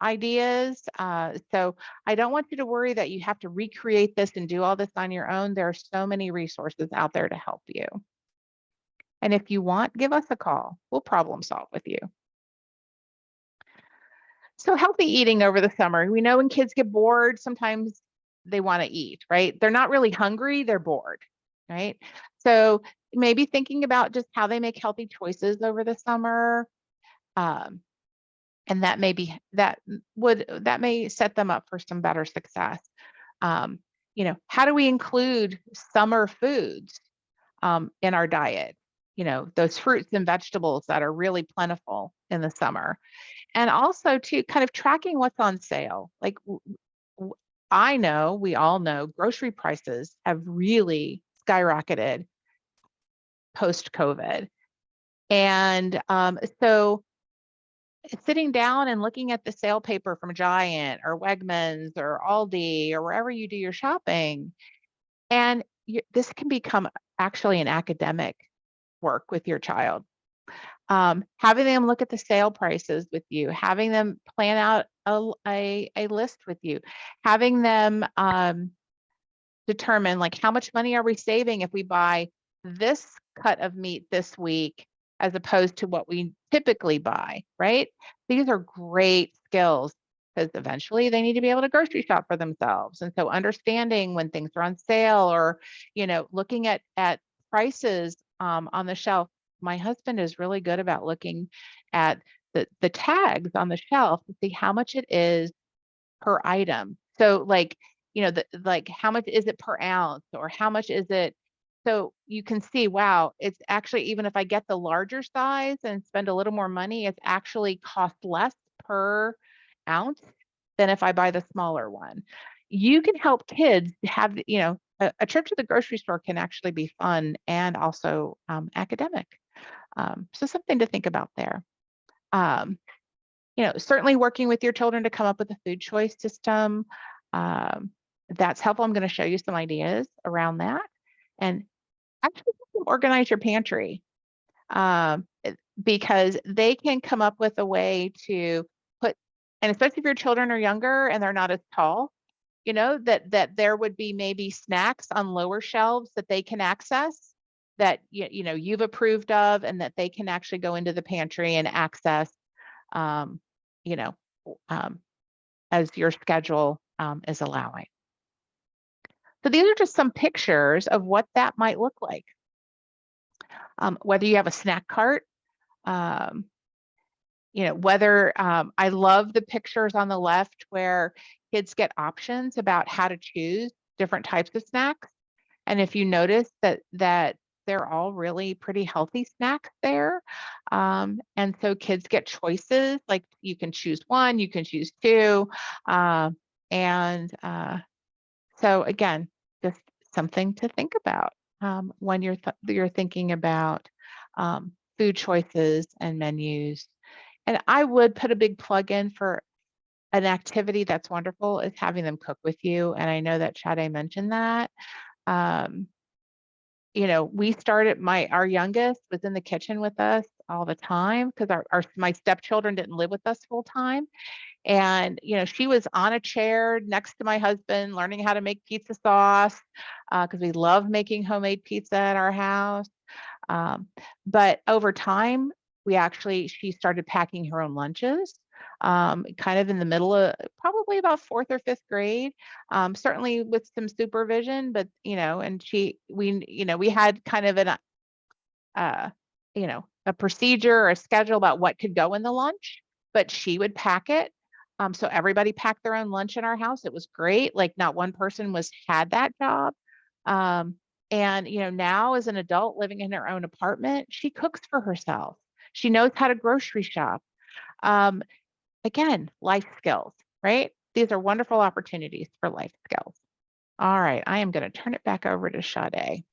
ideas. So I don't want you to worry that you have to recreate this and do all this on your own. There are so many resources out there to help you. And if you want, give us a call. We'll problem solve with you. So healthy eating over the summer. We know when kids get bored, sometimes they want to eat, right? They're not really hungry, they're bored, right? So maybe thinking about just how they make healthy choices over the summer. And that may set them up for some better success. How do we include summer foods in our diet? Those fruits and vegetables that are really plentiful in the summer. And also to kind of tracking what's on sale. Like we all know grocery prices have really skyrocketed post-COVID. And so sitting down and looking at the sale paper from Giant or Wegmans or Aldi or wherever you do your shopping, and this can become actually an academic work with your child. Having them look at the sale prices with you, having them plan out a list with you, having them determine like how much money are we saving if we buy this cut of meat this week as opposed to what we typically buy, right? These are great skills because eventually they need to be able to grocery shop for themselves. And so understanding when things are on sale or, looking at prices on the shelf. My husband is really good about looking at the tags on the shelf to see how much it is per item. So like, how much is it per ounce or how much is it? So you can see, wow, it's actually, even if I get the larger size and spend a little more money, it's actually cost less per ounce than if I buy the smaller one. You can help kids have, a trip to the grocery store can actually be fun and also academic. So something to think about there. Certainly working with your children to come up with a food choice system. That's helpful. I'm going to show you some ideas around that. And actually organize your pantry because they can come up with a way to put, and especially if your children are younger and they're not as tall, that there would be maybe snacks on lower shelves that they can access that you've approved of and that they can actually go into the pantry and access as your schedule is allowing. So these are just some pictures of what that might look like. Whether you have a snack cart, whether I love the pictures on the left where kids get options about how to choose different types of snacks. And if you notice that they're all really pretty healthy snacks there. And so kids get choices, like you can choose one, you can choose two. So again, just something to think about when you're thinking about food choices and menus. And I would put a big plug in for an activity that's wonderful is having them cook with you. And I know that Sade mentioned that. We started, our youngest was in the kitchen with us all the time because my stepchildren didn't live with us full time. And, she was on a chair next to my husband, learning how to make pizza sauce because we love making homemade pizza at our house. But over time, she started packing her own lunches, kind of in the middle of probably about 4th or 5th grade, certainly with some supervision, but, and we had kind of a procedure or a schedule about what could go in the lunch, but she would pack it. So everybody packed their own lunch in our house. It was great. Like not one person had that job. And, now as an adult living in her own apartment, she cooks for herself. She knows how to grocery shop. Again, life skills, right? These are wonderful opportunities for life skills. All right, I am going to turn it back over to Sade.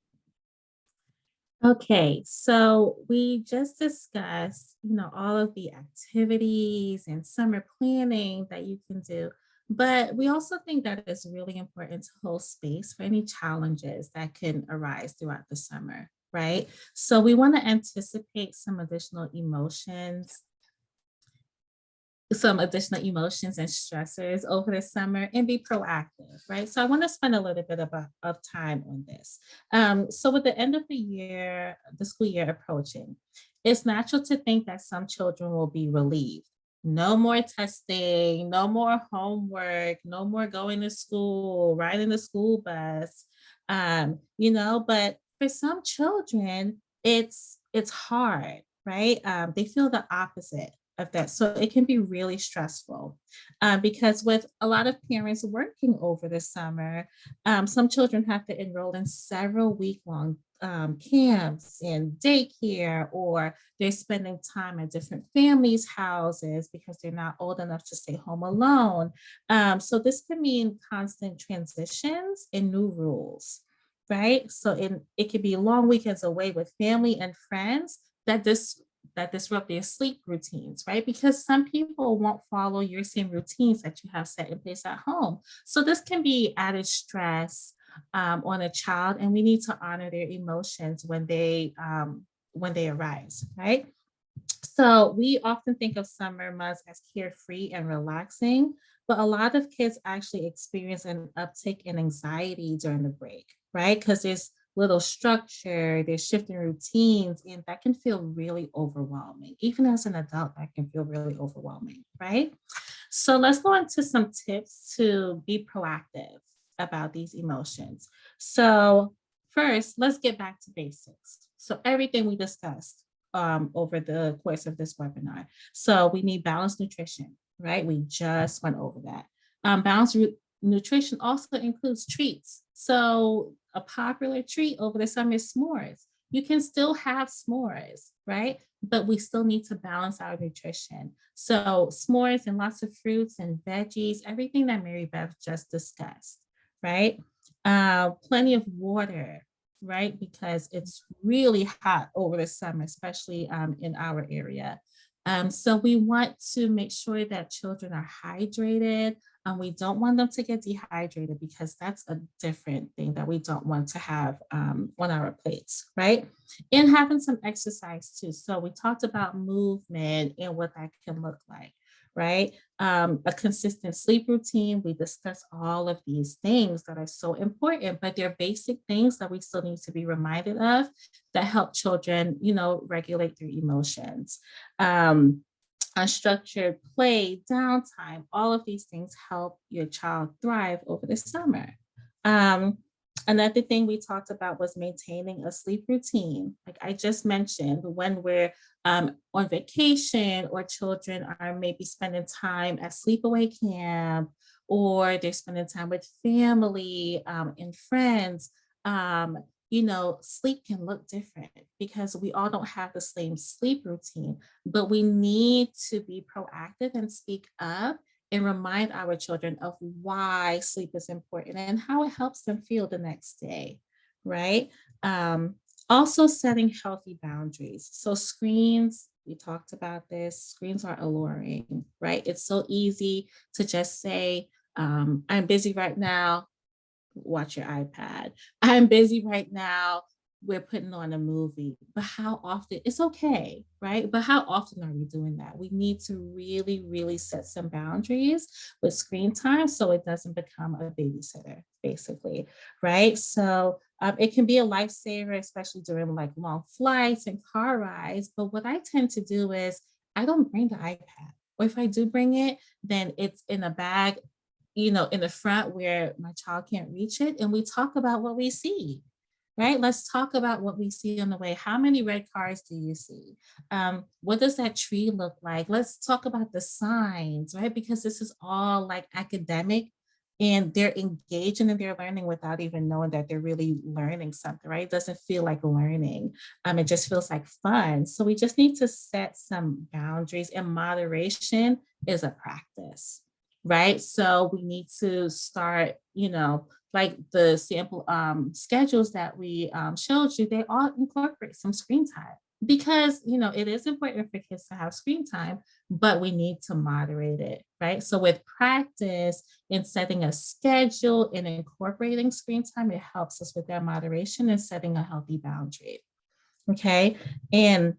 Okay, so we just discussed, all of the activities and summer planning that you can do. But we also think that it's really important to hold space for any challenges that can arise throughout the summer, right? So we want to anticipate some additional emotions and stressors over the summer and be proactive, right? So I want to spend a little bit of time on this. So with the end of the school year approaching, it's natural to think that some children will be relieved. No more testing, no more homework, no more going to school, riding the school bus. But for some children, it's hard, right? They feel the opposite of that. So it can be really stressful because with a lot of parents working over the summer, some children have to enroll in several week-long camps and daycare, or they're spending time at different families' houses because they're not old enough to stay home alone. So this can mean constant transitions and new rules, right? So it could be long weekends away with family and friends that disrupt their sleep routines, right? Because some people won't follow your same routines that you have set in place at home. So this can be added stress on a child, and we need to honor their emotions when they arise, right? So we often think of summer months as carefree and relaxing, but a lot of kids actually experience an uptick in anxiety during the break, right? Because there's little structure, there's shifting routines, and that can feel really overwhelming. Even as an adult, that can feel really overwhelming, right? So let's go into some tips to be proactive about these emotions. So first, let's get back to basics. So everything we discussed over the course of this webinar. So we need balanced nutrition, right? We just went over that. Nutrition also includes treats. So a popular treat over the summer is s'mores. You can still have s'mores, right? But we still need to balance our nutrition. So s'mores and lots of fruits and veggies, everything that Mary Beth just discussed, right? Plenty of water, right? Because it's really hot over the summer, especially in our area. So we want to make sure that children are hydrated. We don't want them to get dehydrated because that's a different thing that we don't want to have on our plates, right? And having some exercise too. So we talked about movement and what that can look like, right? A consistent sleep routine. We discuss all of these things that are so important, but they're basic things that we still need to be reminded of that help children, regulate their emotions. Unstructured play, downtime, all of these things help your child thrive over the summer. Another thing we talked about was maintaining a sleep routine. Like I just mentioned, when we're on vacation or children are maybe spending time at sleepaway camp or they're spending time with family and friends, sleep can look different because we all don't have the same sleep routine, but we need to be proactive and speak up and remind our children of why sleep is important and how it helps them feel the next day, right? Also setting healthy boundaries. So screens, we talked about this, screens are alluring, right? It's so easy to just say, I'm busy right now, watch your iPad. I'm busy right now. We're putting on a movie. But how often? It's okay, right? But how often are we doing that? We need to really, really set some boundaries with screen time so it doesn't become a babysitter, basically, right? So it can be a lifesaver, especially during like long flights and car rides. But what I tend to do is I don't bring the iPad. Or if I do bring it, then it's in a bag in the front where my child can't reach it. And we talk about what we see, right? Let's talk about what we see on the way. How many red cars do you see? What does that tree look like? Let's talk about the signs, right? Because this is all like academic and they're engaging in their learning without even knowing that they're really learning something, right? It doesn't feel like learning. It just feels like fun. So we just need to set some boundaries, and moderation is a practice, right? So we need to start, like the sample schedules that we showed you, they all incorporate some screen time, because it is important for kids to have screen time, but we need to moderate it, right? So with practice in setting a schedule and incorporating screen time, it helps us with that moderation and setting a healthy boundary. Okay. And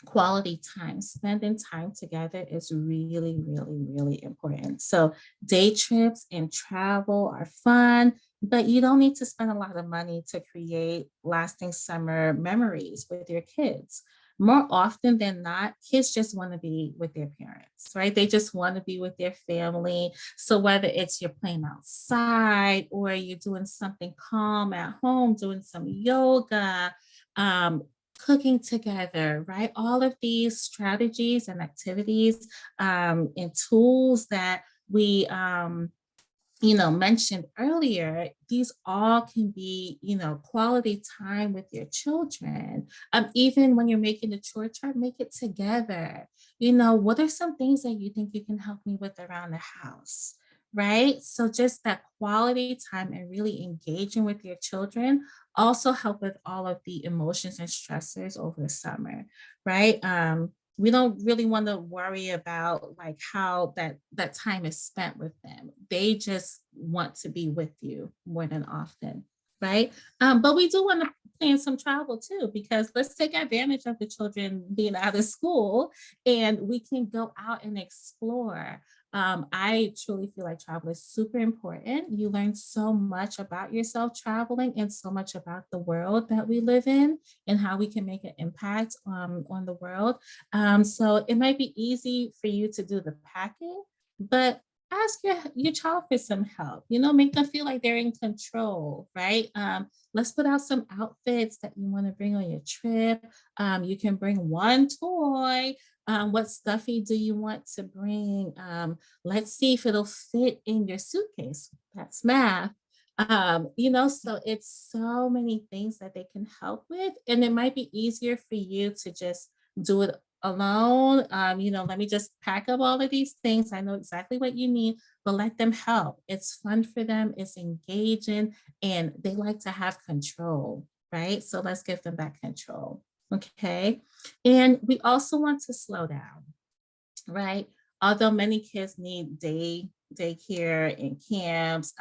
quality time, spending time together is really, really, really important. So day trips and travel are fun, but you don't need to spend a lot of money to create lasting summer memories with your kids. More often than not, kids just want to be with their parents, right? They just want to be with their family. So whether it's you're playing outside or you're doing something calm at home, doing some yoga, um, cooking together, right? All of these strategies and activities and tools that we mentioned earlier, these all can be, quality time with your children. Even when you're making the chore chart, make it together. What are some things that you think you can help me with around the house? Right. So just that quality time and really engaging with your children also help with all of the emotions and stressors over the summer. Right. We don't really want to worry about like how that time is spent with them. They just want to be with you more than often, right? But we do want to plan some travel too, because let's take advantage of the children being out of school and we can go out and explore. I truly feel like travel is super important. You learn so much about yourself traveling and so much about the world that we live in and how we can make an impact on the world. So it might be easy for you to do the packing, but ask your child for some help. Make them feel like they're in control, right? Let's put out some outfits that you want to bring on your trip. You can bring one toy. What stuffy do you want to bring? Let's see if it'll fit in your suitcase. That's math. So it's so many things that they can help with. And it might be easier for you to just do it alone. Let me just pack up all of these things. I know exactly what you need, but let them help. It's fun for them, it's engaging, and they like to have control, right? So let's give them that control. Okay. And we also want to slow down, right? Although many kids need daycare and camps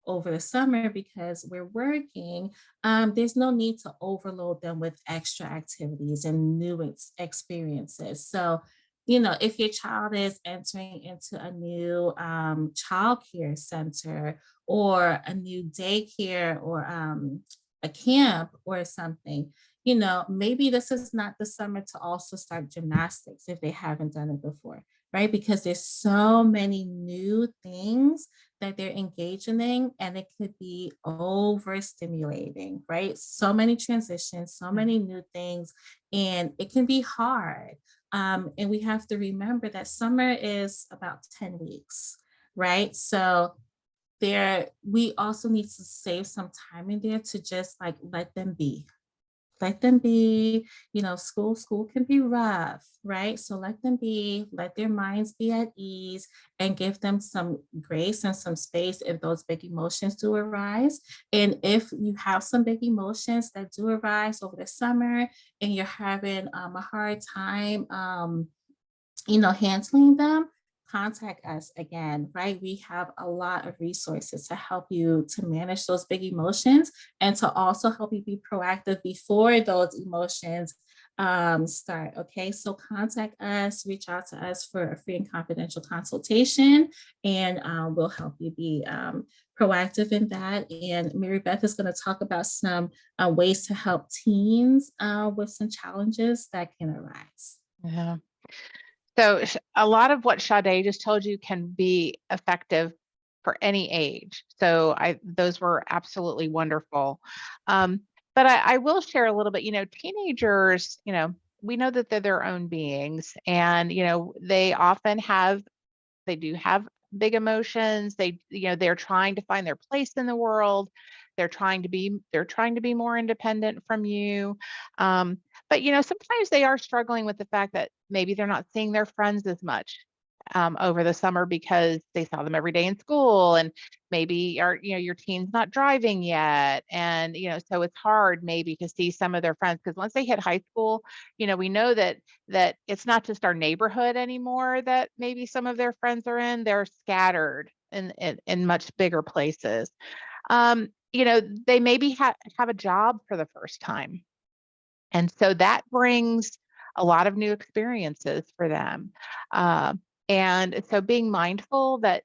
over the summer because we're working, there's no need to overload them with extra activities and new experiences. So, if your child is entering into a new child care center or a new daycare or a camp or something, maybe this is not the summer to also start gymnastics if they haven't done it before, right? Because there's so many new things that they're engaging in, and it could be overstimulating, right? So many transitions, so many new things, and it can be hard. And we have to remember that summer is about 10 weeks, right? So we also need to save some time in there to just like let them be. School can be rough, right? So let them be, let their minds be at ease, and give them some grace and some space if those big emotions do arise. And if you have some big emotions that do arise over the summer and you're having a hard time handling them, contact us again, right? We have a lot of resources to help you to manage those big emotions and to also help you be proactive before those emotions start. Okay, so contact us, reach out to us for a free and confidential consultation, and we'll help you be proactive in that. And Mary Beth is going to talk about some ways to help teens with some challenges that can arise. Yeah. So a lot of what Sade just told you can be effective for any age. So those were absolutely wonderful. But I will share a little bit, teenagers, we know that they're their own beings, and, they do have big emotions. They're trying to find their place in the world. They're trying to be more independent from you. But sometimes they are struggling with the fact that maybe they're not seeing their friends as much over the summer because they saw them every day in school, and maybe your teen's not driving yet. And, so it's hard maybe to see some of their friends, because once they hit high school, we know that it's not just our neighborhood anymore that maybe some of their friends are in, they're scattered in much bigger places. They maybe have a job for the first time. And so that brings a lot of new experiences for them. And so being mindful that,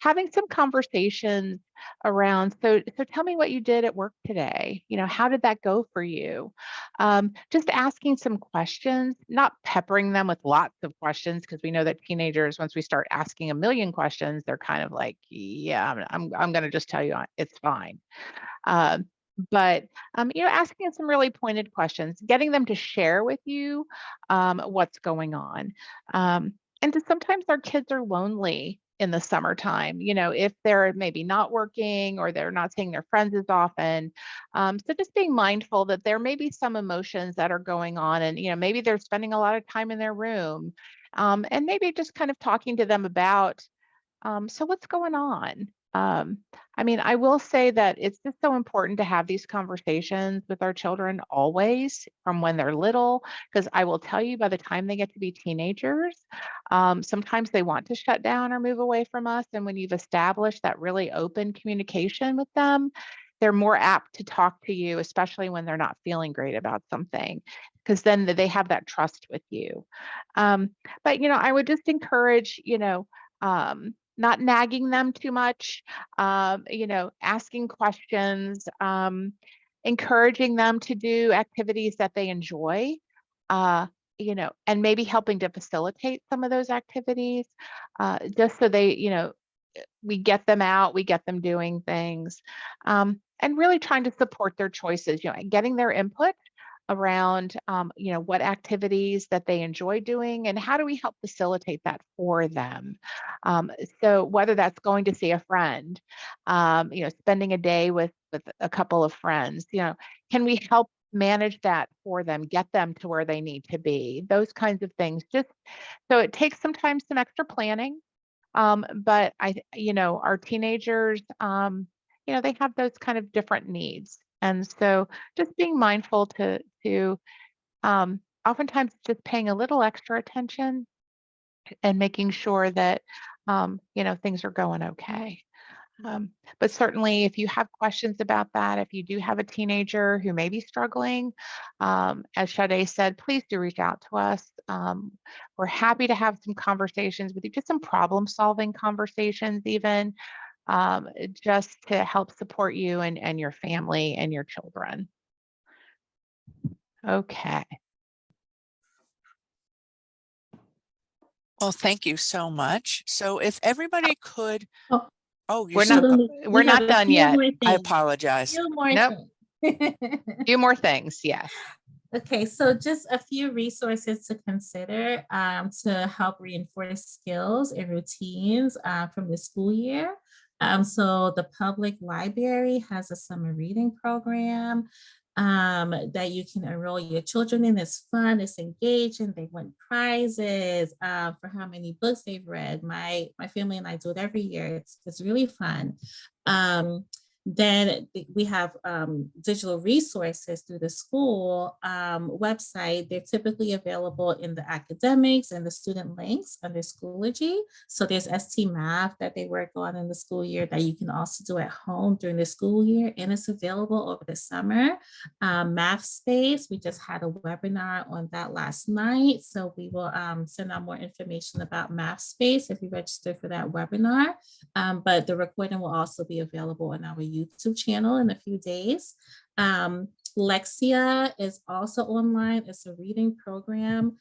having some conversations around, so tell me what you did at work today. How did that go for you? Just asking some questions, not peppering them with lots of questions, because we know that teenagers, once we start asking a million questions, they're kind of like, yeah, I'm going to just tell you it's fine. But asking some really pointed questions, getting them to share with you what's going on. And sometimes our kids are lonely in the summertime, if they're maybe not working or they're not seeing their friends as often. So just being mindful that there may be some emotions that are going on, and, maybe they're spending a lot of time in their room, and maybe just kind of talking to them about, so what's going on? I will say that it's just so important to have these conversations with our children always from when they're little, because I will tell you, by the time they get to be teenagers, sometimes they want to shut down or move away from us. And when you've established that really open communication with them, they're more apt to talk to you, especially when they're not feeling great about something, because then they have that trust with you. But, I would just encourage, not nagging them too much, asking questions, encouraging them to do activities that they enjoy, and maybe helping to facilitate some of those activities, just so they, we get them out, we get them doing things, and really trying to support their choices, and getting their input around, what activities that they enjoy doing and how do we help facilitate that for them. So whether that's going to see a friend, spending a day with a couple of friends, can we help manage that for them, get them to where they need to be, those kinds of things. Just so it takes sometimes some extra planning. But our teenagers, they have those kind of different needs. And so just being mindful to oftentimes just paying a little extra attention and making sure that, things are going okay. But certainly if you have questions about that, if you do have a teenager who may be struggling, as Sade said, please do reach out to us. We're happy to have some conversations with you, just some problem solving conversations even, just to help support you and your family and your children. Okay. Well, thank you so much. So if everybody could, We're not done yet. I apologize. Nope. Few more things. Yes. Okay, so just a few resources to consider to help reinforce skills and routines from the school year. So the public library has a summer reading program that you can enroll your children in. It's fun, it's engaging, they win prizes for how many books they've read. My family and I do it every year. It's really fun. Then we have digital resources through the school website. They're typically available in the academics and the student links under Schoology. So there's ST Math that they work on in the school year that you can also do at home during the school year, and it's available over the summer. Math Space, we just had a webinar on that last night. So we will send out more information about Math Space if you register for that webinar. But the recording will also be available on our YouTube channel in a few days. Lexia is also online. It's a reading program.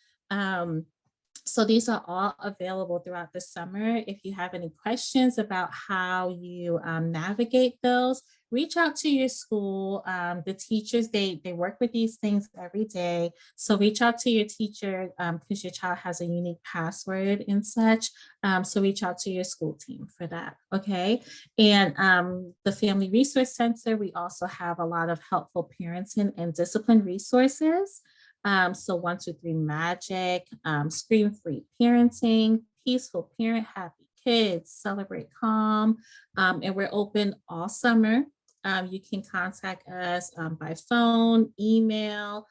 So these are all available throughout the summer. If you have any questions about how you navigate those, reach out to your school. The teachers, they work with these things every day. So reach out to your teacher because your child has a unique password and such. So reach out to your school team for that, okay? And the Family Resource Center, we also have a lot of helpful parenting and discipline resources. So 1, 2, 3 Magic, Screen-Free Parenting, Peaceful Parent, Happy Kids, Celebrate Calm, and we're open all summer. You can contact us by phone, email.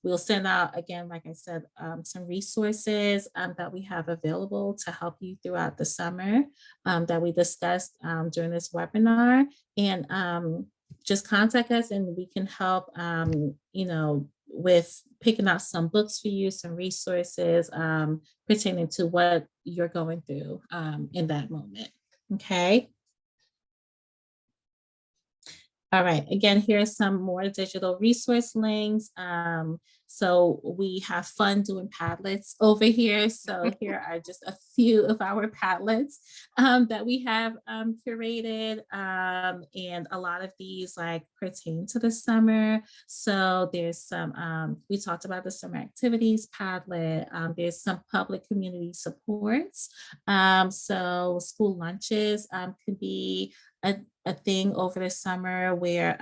We'll send out, again, like I said, some resources that we have available to help you throughout the summer that we discussed during this webinar. And just contact us and we can help, with picking out some books for you, some resources pertaining to what you're going through in that moment. Okay. All right, again, here's some more digital resource links. So we have fun doing Padlets over here. So here are just a few of our Padlets that we have curated. And a lot of these like pertain to the summer. So there's some, we talked about the summer activities Padlet. There's some public community supports. So school lunches could be a thing over the summer where,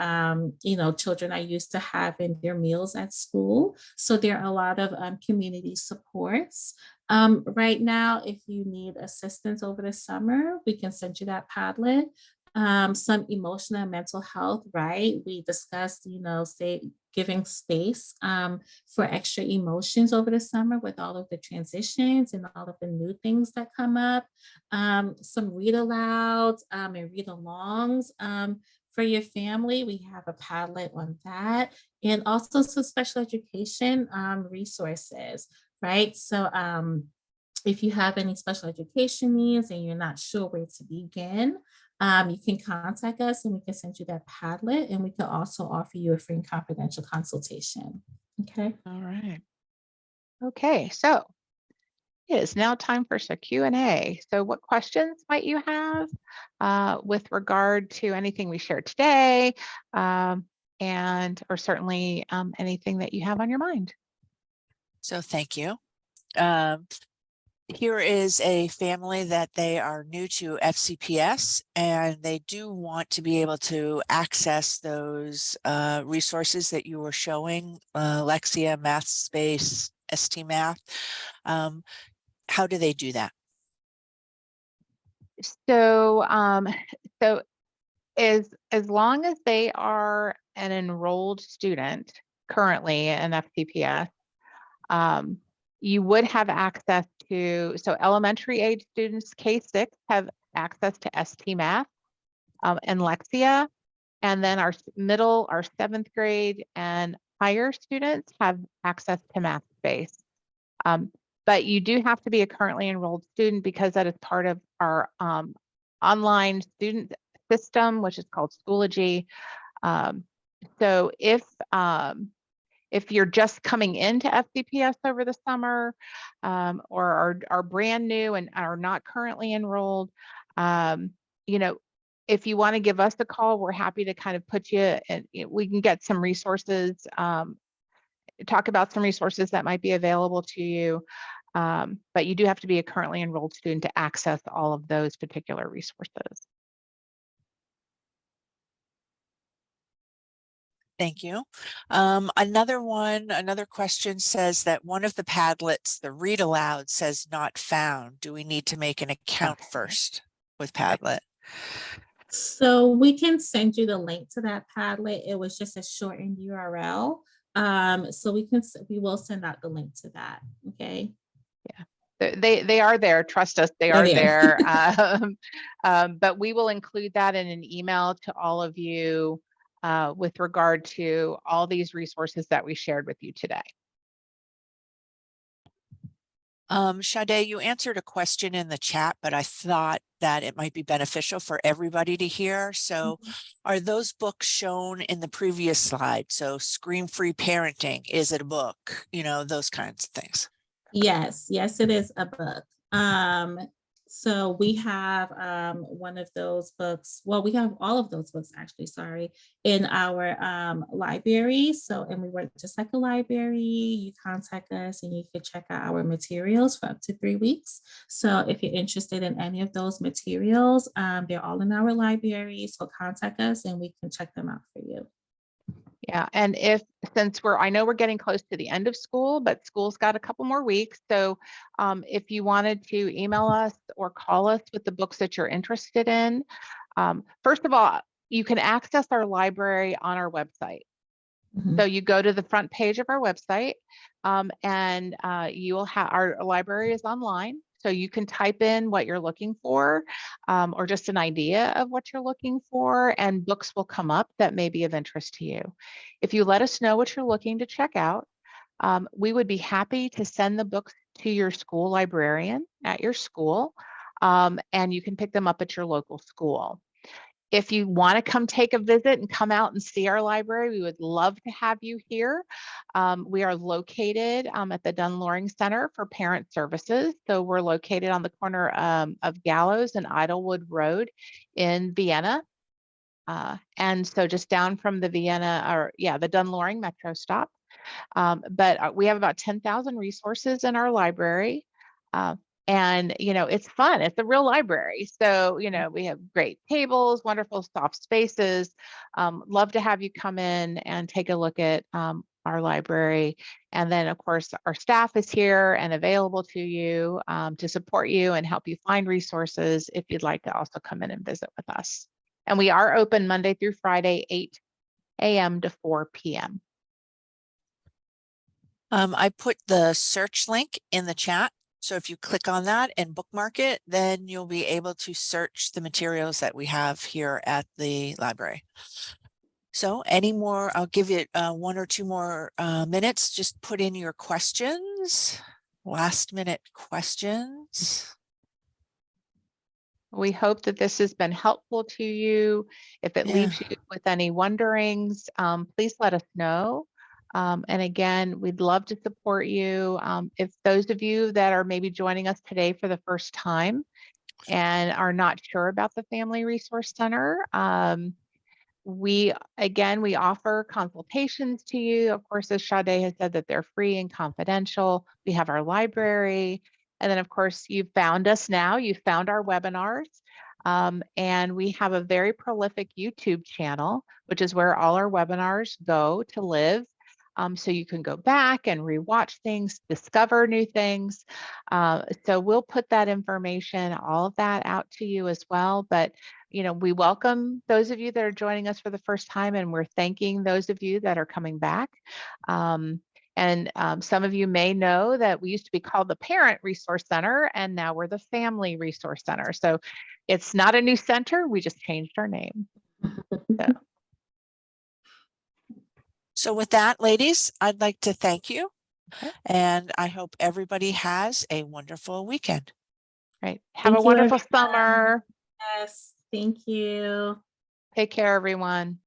children are used to having their meals at school. So there are a lot of community supports. Right now, if you need assistance over the summer, we can send you that Padlet. Some emotional and mental health, right? We discussed, giving space for extra emotions over the summer with all of the transitions and all of the new things that come up. Some read alouds and read alongs for your family. We have a Padlet on that. And also some special education resources, right? So if you have any special education needs and you're not sure where to begin, you can contact us and we can send you that Padlet, and we can also offer you a free and confidential consultation. Okay. All right. Okay, so it is now time for some Q&A. So what questions might you have with regard to anything we shared today, or certainly anything that you have on your mind? So thank you. Here is a family that they are new to FCPS and they do want to be able to access those resources that you were showing, Lexia, Math Space, ST Math. How do they do that? So, as long as they are an enrolled student currently in FCPS, you would have access to, so elementary age students, K-6, have access to ST Math and Lexia. And then our middle, our 7th grade and higher students have access to Math Space. But you do have to be a currently enrolled student because that is part of our online student system, which is called Schoology. So if you're just coming into FCPS over the summer or are brand new and are not currently enrolled, if you want to give us a call, we're happy to kind of put you in, we can get some resources, talk about some resources that might be available to you. But you do have to be a currently enrolled student to access all of those particular resources. Thank you. Another question says that one of the Padlets, the read aloud, says not found. Do we need to make an account first with Padlet? So we can send you the link to that Padlet. It was just a shortened URL. So we will send out the link to that. Okay. Yeah. They are there. Trust us, they are there. But we will include that in an email to all of you with regard to all these resources that we shared with you today. Sade, you answered a question in the chat, but I thought that it might be beneficial for everybody to hear. So are those books shown in the previous slide? So Screen-Free Parenting, is it a book? Those kinds of things. Yes, it is a book. So we have one of those books. Well, we have all of those books actually, in our library. So, and we work just like a library. You contact us and you can check out our materials for up to 3 weeks. So if you're interested in any of those materials, they're all in our library. So contact us and we can check them out for you. Yeah, and since I know we're getting close to the end of school, but school's got a couple more weeks. So if you wanted to email us or call us with the books that you're interested in, first of all, you can access our library on our website. So you go to the front page of our website and you will have our library is online. So you can type in what you're looking for or just an idea of what you're looking for, and books will come up that may be of interest to you. If you let us know what you're looking to check out, we would be happy to send the books to your school librarian at your school, and you can pick them up at your local school. If you want to come take a visit and come out and see our library, we would love to have you here. We are located at the Dunn-Loring Center for Parent Services. So we're located on the corner of Gallows and Idlewood Road in Vienna. And so just down from the the Dunn-Loring Metro stop. But we have about 10,000 resources in our library. And, it's fun. It's a real library. So, we have great tables, wonderful soft spaces. Love to have you come in and take a look at our library. And then, of course, our staff is here and available to you to support you and help you find resources if you'd like to also come in and visit with us. And we are open Monday through Friday, 8 a.m. to 4 p.m. I put the search link in the chat. So if you click on that and bookmark it, then you'll be able to search the materials that we have here at the library. So I'll give it 1 or 2 more minutes. Just put in your questions, last minute questions. We hope that this has been helpful to you. If it leaves you with any wonderings, please let us know. And again, we'd love to support you. If those of you that are maybe joining us today for the first time and are not sure about the Family Resource Center, we offer consultations to you. Of course, as Sade has said, that they're free and confidential. We have our library. And then, of course, you've found us now. You've found our webinars. And we have a very prolific YouTube channel, which is where all our webinars go to live. So you can go back and rewatch things, discover new things. So we'll put that information, all of that out to you as well. But, we welcome those of you that are joining us for the first time, and we're thanking those of you that are coming back. And some of you may know that we used to be called the Parent Resource Center, and now we're the Family Resource Center. So it's not a new center, we just changed our name. So with that, ladies, I'd like to thank you. Okay. And I hope everybody has a wonderful weekend. Right. Have a wonderful summer. Yes, thank you. Take care, everyone.